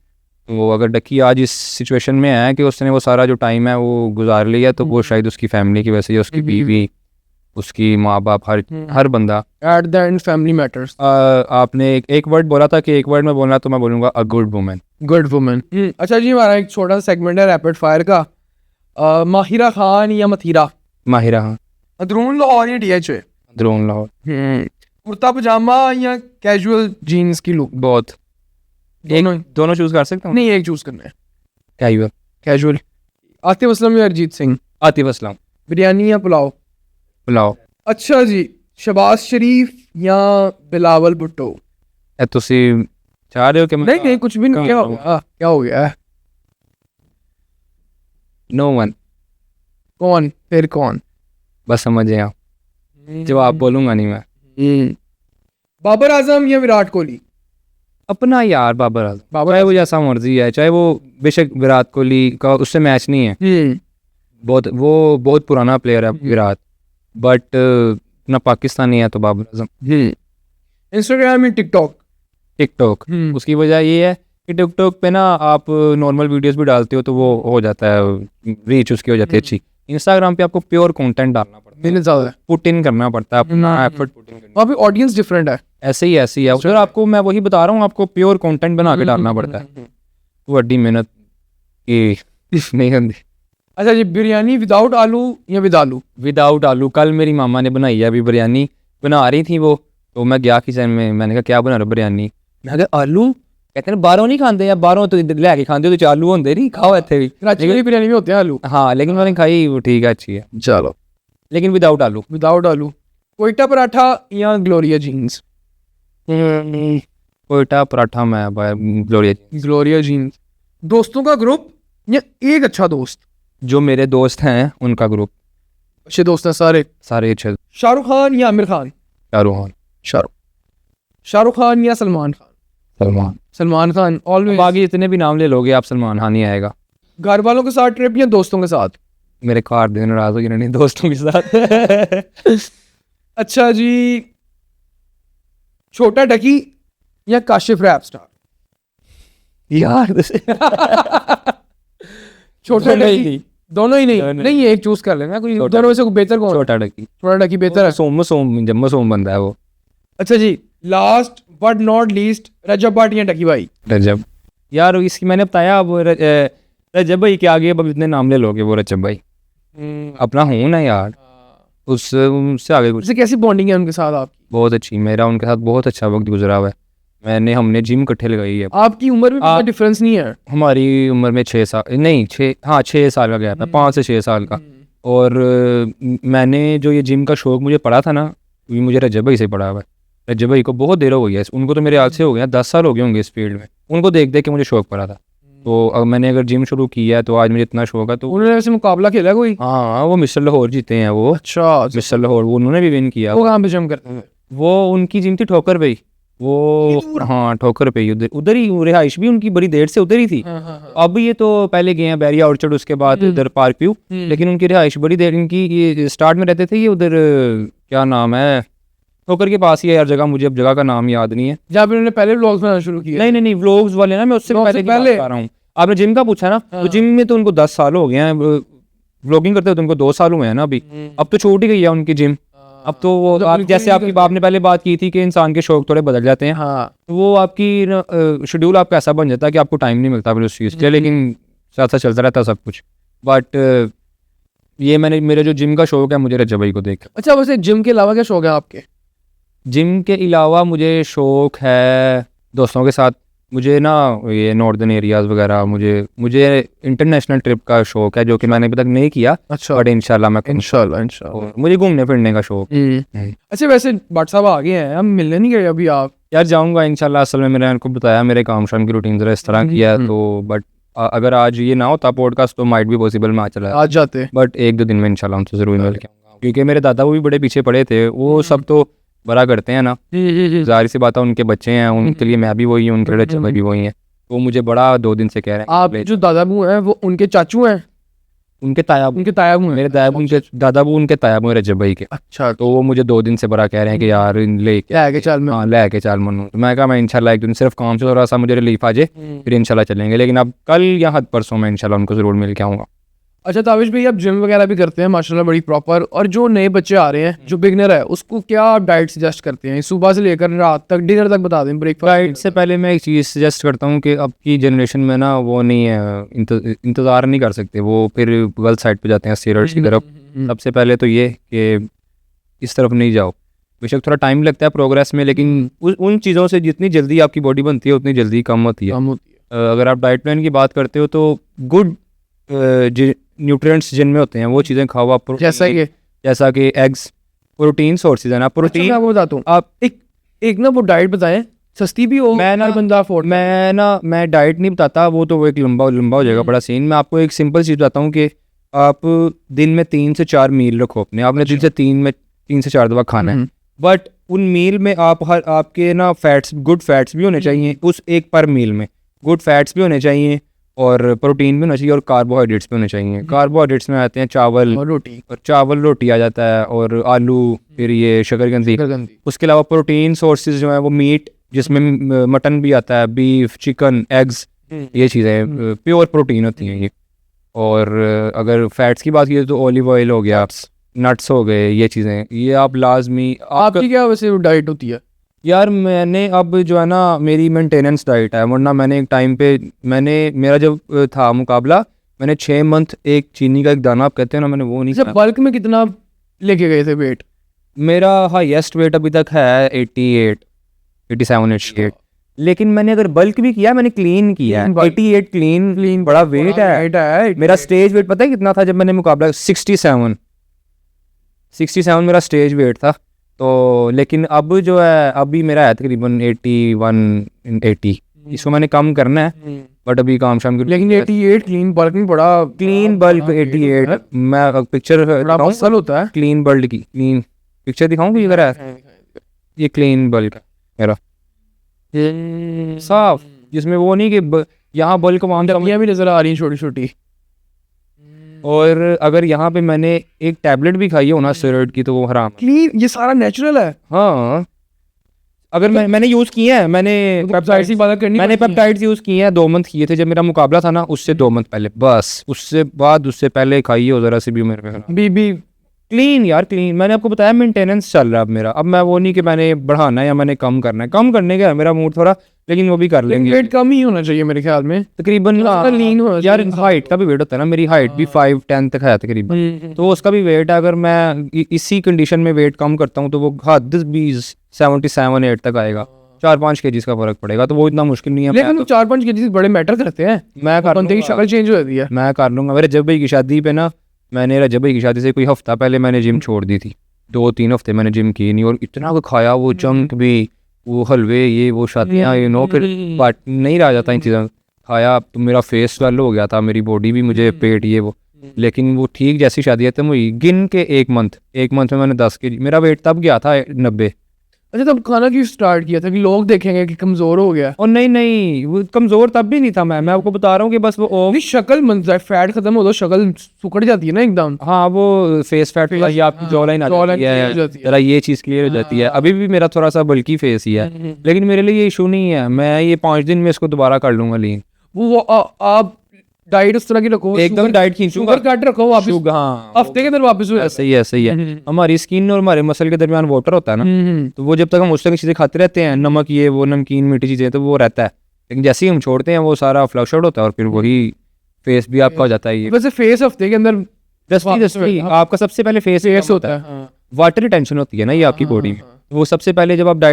तो अगर डक्की आज इस सिचुएशन में है कि उसने वो सारा जो टाइम है वो गुजार लिया तो वो शायद उसकी फैमिली की वजह से, उसकी बीवी, उसकी माँ बाप, हर बंदा। At the end family matters. आपने एक वर्ड बोला था कि एक वर्ड में बोलना, तो मैं बोलूँगा a good woman. Good woman. अच्छा जी, हमारा एक छोटा सा सेगमेंट है रैपिड फायर का। माहिरा खान या मथीरा? माहिरा खान। अंदरून लाहौर या डीएच? अंदरून लाहौर। कुर्ता पजामा या कैजुअल जीन्स की लुक? बहुत। दोनों चूज कर सकता हूँ? नहीं, एक चूज करना है। कैजुअल। कैजुअल। आतिफ असलम या अरिजीत सिंह? आतिफ असलम। बिरयानी या पुलाव? पुलाव। अच्छा जी, शहबाज शरीफ या बिलावल भुट्टो? तुसी चाह रहे हो कि मैं? नहीं कुछ भी नहीं। क्या हो गया? No one. कौन? फिर कौन? बस समझे आप। जवाब बोलूंगा नहीं मैं। बाबर आजम या विराट कोहली? अपना यार बाबर आजम। चाहे वो जैसा मर्जी है, चाहे वो बेशक विराट कोहली का उससे मैच नहीं है। वो बहुत पुराना प्लेयर है विराट, बट अपना पाकिस्तानी है तो बाबर आजम। इंस्टाग्राम या टिकटॉक? टिकटॉक। उसकी वजह ये है कि टिकटॉक पे ना आप नॉर्मल वीडियोस भी डालते हो तो वो हो जाता है, रीच उसकी हो जाती है अच्छी। इंस्टाग्राम पे आपको प्योर कंटेंट डालना पड़ता है, ज़्यादा पुट इन करना पड़ता है, अपना एफर्ट पुट इन करना। वहाँ पे ऑडियंस डिफरेंट है। ऐसे ही है उधर आपको, मैं वही बता रहा हूँ, आपको प्योर कंटेंट बना के डालना पड़ता है। बड़ी मेहनत की नहीं होती। अच्छा जी, बिरयानी विदाउट आलू या विद आलू? विदाउट आलू। कल मेरी मामा ने बनाई है अभी बिरयानी, बना रही थी वो, तो मैं गया किचन में, मैंने कहा क्या बना रहे हो? बिरयानी। मैं कहा आलू। कहते हैं बाहरों नहीं खाते या बाहरों तो लैके खाते हो तो आलू होंगे नहीं, खाओ इतने भी। लेकिन बिरयानी में होते हैं आलू। हाँ, लेकिन मैंने खाई, वो ठीक है, अच्छी है। चलो, लेकिन विदाउट आलू। विदाउट आलू। कोयटा पराठा या ग्लोरिया जीन्स? कोयटा पराठा में ग्लोरिया जीन्स। दोस्तों का ग्रुप या एक अच्छा दोस्त? जो मेरे दोस्त हैं उनका ग्रुप। अच्छे दोस्त हैं सारे अच्छे। शाहरुख खान या आमिर खान? शाहरुख खान या सलमान खान? सलमान खान ऑलवेज। बाकी जितने भी नाम ले लोगे आप, सलमान खान ही आएगा। घर वालों के साथ ट्रिप या दोस्तों के साथ? मेरे कार दिन नाराज हो नहीं, दोस्तों के साथ। अच्छा जी, छोटा डकी या काशिफ रैप स्टार? यार छोटा डकी। दोनों ही नहीं एक चूज कर लेना कोई, दोनों में से बेहतर कौन? छोटा डकी। छोटा डकी बेहतर है। मसूम बंदा है वो। अच्छा जी, लास्ट बट नॉट लीस्ट, रजब भट्ट या डकी भाई? रजब। यार इसकी मैंने बताया, अब रजब भाई के आगे अब इतने नाम ले लोगे, वो रजब भाई अपना हूँ ना यार, उससे आगे कुछ। कैसी बॉन्डिंग है उनके साथ आपकी? बहुत अच्छी, मेरा उनके साथ बहुत अच्छा वक्त गुजरा हुआ है। हमने जिम इकट्ठे लगाई है। आपकी उम्र में कोई डिफरेंस नहीं है? हमारी उम्र में 6 साल नहीं, 6 साल का गैप है, 5 से 6 साल का। और मैंने जो ये जिम का शौक मुझे पड़ा था ना, ये मुझे रजब भाई से पड़ा हुआ है। रजब भाई को बहुत देर हो गई है, उनको तो मेरे आज से हो गया 10 साल हो गए होंगे इस फील्ड में। उनको देख देख के मुझे शौक पड़ा था, तो अब मैंने अगर जिम शुरू किया है तो आज मुझे इतना शौक है। तो उन्होंने वैसे मुकाबला खेला कोई? हाँ, वो मिस्टर लाहौर जीते हैं वो। अच्छा, मिस्टर लाहौर, वो उन्होंने भी विन किया। वो कहाँ पे जिम करते हैं? वो उनकी जिम थी ठोकर पे, वो हाँ ठोकर पे उधर ही रिहाइश भी उनकी बड़ी देर से उधर ही थी। अब ये तो पहले गए हैं बैरिया ऑर्चर्ड, उसके बाद इधर पार्क व्यू, लेकिन उनकी रिहाइश बड़ी देर, इनकी ये स्टार्ट में रहते थे ये उधर, क्या नाम है, ठोकर के पास ही है यार जगह, मुझे अब जगह का नाम याद नहीं है। जहाँ पे उन्होंने पहले व्लॉग्स बनाना शुरू किया? नहीं व्लॉग्स वाले ना, मैं उससे पहले आ रहा हूँ। आपने जिम का पूछा ना, तो जिम में तो उनको 10 साल हो गए हैं, व्लॉगिंग करते हुए उनको 2 साल हुए हैं ना अभी। अब तो छूट ही गई है उनकी जिम। अब तो वो जैसे आपकी बाप ने पहले बात की थी कि इंसान के शौक थोड़े बदल जाते हैं, तो वो आपकी शेड्यूल आपका ऐसा बन जाता है कि आपको टाइम नहीं मिलता फिर उस चीज़ के, लेकिन साथ साथ चलता रहता सब कुछ। बट ये मेरे जो जिम का शौक है, मुझे रजब भाई को देख। अच्छा, वैसे जिम के अलावा क्या शौक है आपके? जिम के अलावा मुझे शौक है दोस्तों के साथ, मुझे ना ये नॉर्दर्न एरियाज वगैरह, मुझे इंटरनेशनल ट्रिप का शौक है, जो कि मैंने अभी तक नहीं किया। अच्छा, बट इंशाल्लाह मैं इंशाल्लाह मुझे घूमने फिरने का शौक। अच्छा, वैसे भट्ट साहब आ गए हैं, हम मिलने नहीं गए अभी आप? यार जाऊंगा इंशाल्लाह। असल में मैंने उनको बताया मेरे काम शाम की रूटीन जरा इस तरह किया है, तो बट अगर आज ये ना होता पॉडकास्ट तो माइट भी पॉसिबल में आज जाते, बट 1-2 दिन में इंशाल्लाह उनसे जरूर मिल के आऊंगा, क्योंकि मेरे दादा वो भी बड़े पीछे पड़े थे, वो सब तो बड़ा करते हैं ना, जाहिर सी बात है उनके बच्चे हैं, उनके लिए मैं भी वही हूँ, उनके लिए रजब भी वही है, वो मुझे बड़ा 2 दिन से कह रहे हैं आप जो दादाबू हैं वो उनके चाचू हैं? उनके तायाबू उनके तायाबू हैं? मेरे दादाबू उनके दादाबू उनके तायाबू हैं रजब भाई के। अच्छा, तो वो मुझे 2 दिन से बड़ा कह रहे हैं कि यार लेके चल मैं। हाँ लेके चल मनु। तो मैं कहा मैं इंशाल्लाह एक दिन सिर्फ काम से थोड़ा सा मुझे रिलीफ आ जाए फिर इंशाल्लाह चलेंगे, लेकिन अब कल या हद परसों मैं इंशाल्लाह उनको ज़रूर मिल के आऊँगा। अच्छा ताबिश भाई, आप जिम वगैरह भी करते हैं माशाल्लाह बड़ी प्रॉपर, और जो नए बच्चे आ रहे हैं जो बिगनर है उसको क्या आप डाइट सजेस्ट करते हैं सुबह से लेकर रात तक, डिनर तक बता दें, ब्रेकफास्ट? डाइट से पहले मैं एक चीज़ सजेस्ट करता हूँ कि अब की जनरेशन में ना वो नहीं है, इंतज़ार नहीं कर सकते, वो फिर गलत साइड पे जाते हैं स्टेरॉइड्स की तरफ। सबसे पहले तो ये कि इस तरफ नहीं जाओ, बेशक थोड़ा टाइम लगता है प्रोग्रेस में, लेकिन उन चीज़ों से जितनी जल्दी आपकी बॉडी बनती है उतनी जल्दी कम होती है। अगर आप डाइट प्लान की बात करते हो तो गुड न्यूट्रिएंट्स जिनमें होते हैं वो चीज़ें खाओ आप, जैसा कि एग्स, प्रोटीन सोर्सेज है ना, प्रोटीन। मैं बताता हूँ, आप एक ना वो डाइट बताएं सस्ती भी हो, मैं बंदा अफोर्ड। मैं डाइट नहीं बताता, वो तो एक लंबा हो जाएगा बड़ा सीन। मैं आपको एक सिंपल चीज़ बताता हूँ कि आप दिन में 3 से 4 मील रखो अपने, आपने दिन से 3 से 4 दफ़ा खाना है, बट उन मील में आपके ना फैट्स, गुड फैट्स भी होने चाहिए उस एक पर मील में, गुड फैट्स भी होने चाहिए और प्रोटीन भी होना चाहिए और कार्बोहाइड्रेट्स भी होने चाहिए। कार्बोहाइड्रेट्स में आते हैं चावल और रोटी आ जाता है, और आलू, फिर ये शकरकंदी। उसके अलावा प्रोटीन सोर्सेज जो है वो मीट, जिसमें मटन भी आता है, बीफ, चिकन, एग्स, ये चीज़ें प्योर प्रोटीन होती हैं ये। और अगर फैट्स की बात की तो ऑलिव ऑयल हो गया, नट्स हो गए, ये चीज़ें ये आप लाजमी। आपकी क्या वैसे डाइट होती है? यार मैंने अब जो है ना मेरी मेंटेनेंस डाइट है, वरना मैंने एक टाइम पे मेरा जब था मुकाबला, मैंने 6 मंथ एक चीनी का एक दाना आप कहते हैं ना, मैंने वो नहीं खाया। बल्क में कितना लेके गए थे वेट? मेरा हाईएस्ट वेट अभी तक है 87-88, लेकिन मैंने अगर बल्क भी किया मैंने क्लीन किया है। 88 क्लीन बड़ा वेट है। मेरा स्टेज वेट पता है कितना था जब मैंने मुकाबला? 67 मेरा स्टेज वेट था। तो लेकिन अब जो है अभी मेरा है तकरीबन 81-80, इसको मैंने कम करना है, बट अभी काम शाम की। लेकिन 88 क्लीन बल्क में बड़ा क्लीन बल्क 88 मैं पिक्चर मसल होता है क्लीन बल्क की, क्लीन पिक्चर दिखाऊं कि इधर है, ये क्लीन बल्क है मेरा साफ, जिसमें वो नहीं कि यहाँ बल्क वहाँ भी नजर आ रही है छोटी छोटी। और अगर यहाँ पे मैंने एक टैबलेट भी खाई हो ना स्टेरॉइड की तो वो हराम। क्लीन, ये सारा नेचुरल है। हाँ अगर मैंने यूज़ किए हैं, मैंने पेप्टाइड्स यूज़ किए हैं, 2 मंथ किए थे जब मेरा मुकाबला था ना, उससे 2 मंथ पहले बस, उससे पहले खाई हो ज़रा सी भी मेरे पे क्लीन। यार क्लीन, मैंने आपको बताया मेंटेनेंस चल रहा है अब मेरा। अब मैं वो नहीं कि मैंने बढ़ाना है या मैंने कम करना है, कम करने का है मेरा मूड थोड़ा, लेकिन वो भी कर लेंगे। वेट कम ही होना चाहिए मेरे ख्याल में तकरीबन। यार हाइट का भी वेट होता है ना, मेरी हाइट भी 5'10" तक है तकरीबन, तो उसका भी वेट है। अगर मैं इसी कंडीशन में वेट कम करता हूँ तो वो हद 77-8 तक आएगा, 4-5 kg का फर्क पड़ेगा, तो वो इतना मुश्किल नहीं है। लेकिन 4-5 kg बड़े मैटर करते हैं। मैं बंदे की शक्ल चेंज हो जाती है। मैं कर लूँगा। मेरे रजब भाई की शादी पे ना, मैंने रजब भाई की शादी से कोई हफ्ता पहले मैंने जिम छोड़ दी थी, 2-3 हफ्ते मैंने जिम की नहीं, और इतना को खाया वो जंक भी, वो हलवे, ये वो शादियाँ, फिर बट नहीं रहा जाता इन चीज़ों खाया, तो मेरा फेस स्वेल हो गया था, मेरी बॉडी भी, मुझे पेट ये वो, लेकिन वो ठीक जैसी शादी है तो मुझे गिन के 1 मंथ में मैंने 10 kg, मेरा वेट तब गया था 90। अच्छा, तब खाना क्यों स्टार्ट किया था कि लोग देखेंगे कि कमजोर हो गया? और नहीं वो कमजोर तब भी नहीं था, मैं आपको बता रहा हूँ कि बस वो शक्ल बनता है, फैट खत्म हो तो शक्ल सुकड़ जाती है ना एकदम। हाँ वो फेस फैट या आपकी जॉ लाइन आ जाती है, जरा ये चीज़ क्लियर हो जाती है। अभी भी मेरा थोड़ा सा बल्कि फेस ही है, लेकिन मेरे लिए ये इशू नहीं है, मैं ये 5 दिन में इसको दोबारा कर लूँगा लीन। वो आप डाइट उस तरह की रखो, एकदम डाइट खींचूंगा, शुगर कट रखो वापस, हाँ हफ्ते के अंदर वापस हो। सही है। हमारी स्किन और हमारे मसल के दरमियान वाटर होता है ना, तो वो जब तक हम उस तरह की चीज़ें खाते रहते हैं, नमक, ये वो, नमकीन, मीठी चीज़ें, तो वो रहता है, लेकिन जैसे ही हम छोड़ते हैं वो सारा फ्लश आउट होता है और फिर वही फेस भी आपका हो जाता है। वैसे फेस हफ्ते के अंदर दस्ती आपका सबसे पहले फेस होता है, वाटर रिटेंशन होती है ना ये आपकी बॉडी में, वो सबसे पहले जब आप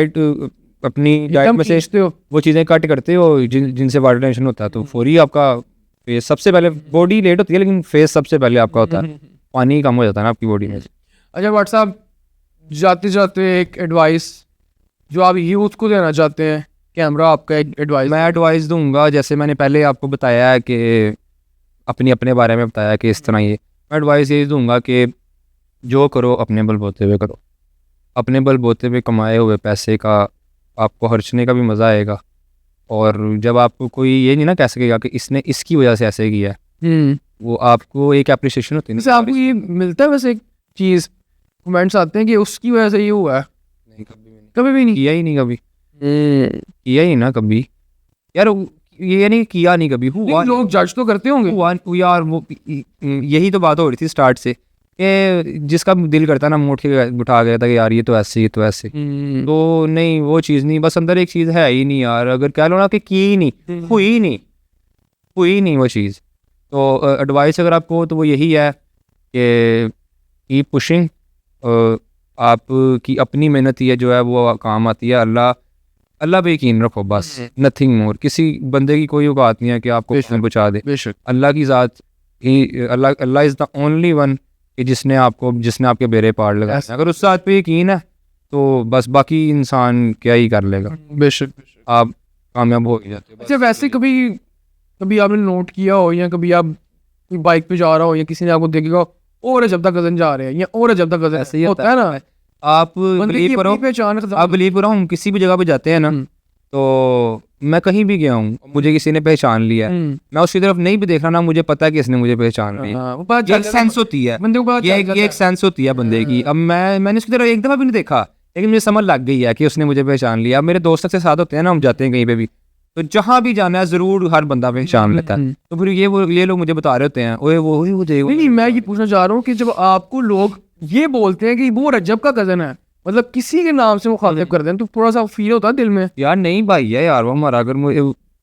अपनी डाइट में से वो चीज़ें कट करते हो जिनसे वाटर रिटेंशन होता है, तो फौरी आपका फेस सबसे पहले, बॉडी लेट होती है लेकिन फेस सबसे पहले आपका होता है, पानी कम हो जाता है ना आपकी बॉडी में। अच्छा व्हाट्सएप जाते जाते एक एडवाइस जो आप यूथ को देना चाहते हैं, कैमरा आपका एक एडवाइस। मैं एडवाइस दूंगा, जैसे मैंने पहले आपको बताया है कि अपने बारे में बताया कि इस तरह ये, मैं एडवाइस यही दूंगा कि जो करो अपने बलबूते पे करो, अपने बलबूते पे कमाए हुए पैसे का आपको खर्चने का भी मज़ा आएगा, और जब आपको कोई ये नहीं ना कह सकेगा कि इसने इसकी वजह से ऐसे किया है, वो आपको एक एप्रिसिएशन होती है वैसे आपको ये मिलता है वैसे एक चीज़ कमेंट्स आते हैं कि उसकी वजह से ये हुआ है? नहीं, कभी भी नहीं कभी भी नहीं किया ही नहीं, कभी किया ही ना कभी यार, ये नहीं किया नहीं कभी, हुआ नहीं, लोग जज तो करते होंगे। हुआ यार। वो यही तो बात हो रही थी स्टार्ट से कि जिसका दिल करता ना मोड़ के उठा गया था कि यार ये तो ऐसे, ये तो ऐसे। तो नहीं, वो चीज़ नहीं, बस अंदर एक चीज़ है ही नहीं यार, अगर कह लो ना कि की ही नहीं, हुई नहीं वो चीज़। तो एडवाइस अगर आपको हो तो वो यही है कि कीप पुशिंग, आपकी अपनी मेहनत ही है जो है वो काम आती है। अल्लाह पे यकीन रखो बस, नथिंग मोर। किसी बंदे की कोई औकात नहीं है कि आपको पहुंचा दे। बेशक अल्लाह की ज़ात ही, अल्लाह इज़ द ओनली वन कि जिसने आपके बेड़े पार लगाए। अगर उस ज़ात पे यकीन है तो बस बाकी इंसान क्या ही कर लेगा, बेशक आप कामयाब हो ही जाते हो। अच्छा, वैसे कभी आपने नोट किया हो या कभी आप कोई बाइक पे जा रहा हो या किसी ने आपको देखेगा और अजब तक कजन जा रहे हैं या और अजब तक कजन, ऐसे ही होता है ना, आप बंदे की बिलीव करो, अपनी पहचान खत्म। आप बिलीव करो, हम किसी भी जगह पे जाते हैं ना, तो मैं कहीं भी गया हूँ, मुझे किसी ने पहचान लिया, मैं उसकी तरफ नहीं भी देख रहा ना, मुझे पता है कि इसने मुझे पहचान लिया। हाँ, वो पता ये एक चल सेंस होती है, बंदे को पता ये चल एक सेंस होती है बंदे की। अब मैंने उसकी तरफ एक दफ़ा भी नहीं देखा, लेकिन मुझे समझ लग गई है कि उसने मुझे पहचान लिया। अब मेरे दोस्त के साथ होते हैं ना, हम जाते हैं कहीं पे भी, तो जहाँ भी जाना है ज़रूर हर बंदा पहचान लेता है। तो फिर ये लोग मुझे बता रहे होते हैं, ओए वो नहीं, मैं ये पूछना चाह रहा हूँ कि जब आपको लोग ये बोलते हैं कि वो रजब का कजन है, मतलब किसी के नाम से मुखातिब कर दें, तो थोड़ा सा फील होता है दिल में यार नहीं भाई है यार वो हमारा, अगर मुझे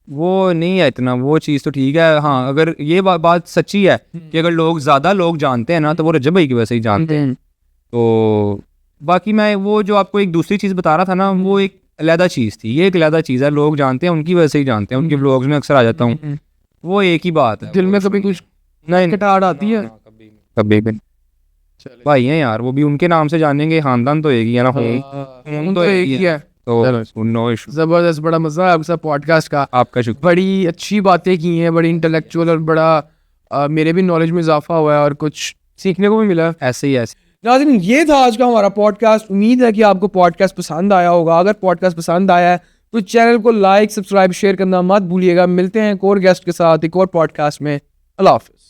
वो नहीं है इतना, वो चीज़ तो ठीक है। हाँ, अगर ये बात सच्ची है कि अगर लोग ज़्यादा लोग जानते हैं ना, तो वो रजब भाई की वजह से ही जानते हैं। तो बाकी मैं वो जो आपको एक दूसरी चीज़ बता रहा था ना, वो एक अलहदा चीज़ थी, ये एक अलहदा चीज़ है, लोग जानते हैं उनकी वजह से ही जानते हैं, उनके व्लॉग्स में अक्सर आ जाता हूँ, वो एक ही बात है। दिल में कभी कुछ नहीं, कटाड़ आती है? कभी भी भाई हैं यार, वो भी उनके नाम से जानेंगे, खानदान तो एक ही है ना, खून तो एक ही है। तो नो इशू। जबरदस्त, बड़ा मजा है आपका पॉडकास्ट का, आपका शुक्रिया। बड़ी अच्छी बातें की हैं, बड़ी इंटेलेक्चुअल और बड़ा मेरे भी नॉलेज में इजाफा हुआ है और कुछ सीखने को भी मिला है। ऐसे ही ऐसे। नाज़रीन, ये था आज का हमारा पॉडकास्ट। उम्मीद है कि आपको पॉडकास्ट पसंद आया होगा। अगर पॉडकास्ट पसंद आया है तो चैनल को लाइक, सब्सक्राइब, शेयर करना मत भूलिएगा। मिलते हैं एक और गेस्ट के साथ एक और पॉडकास्ट में। अल्लाह हाफ़िज़।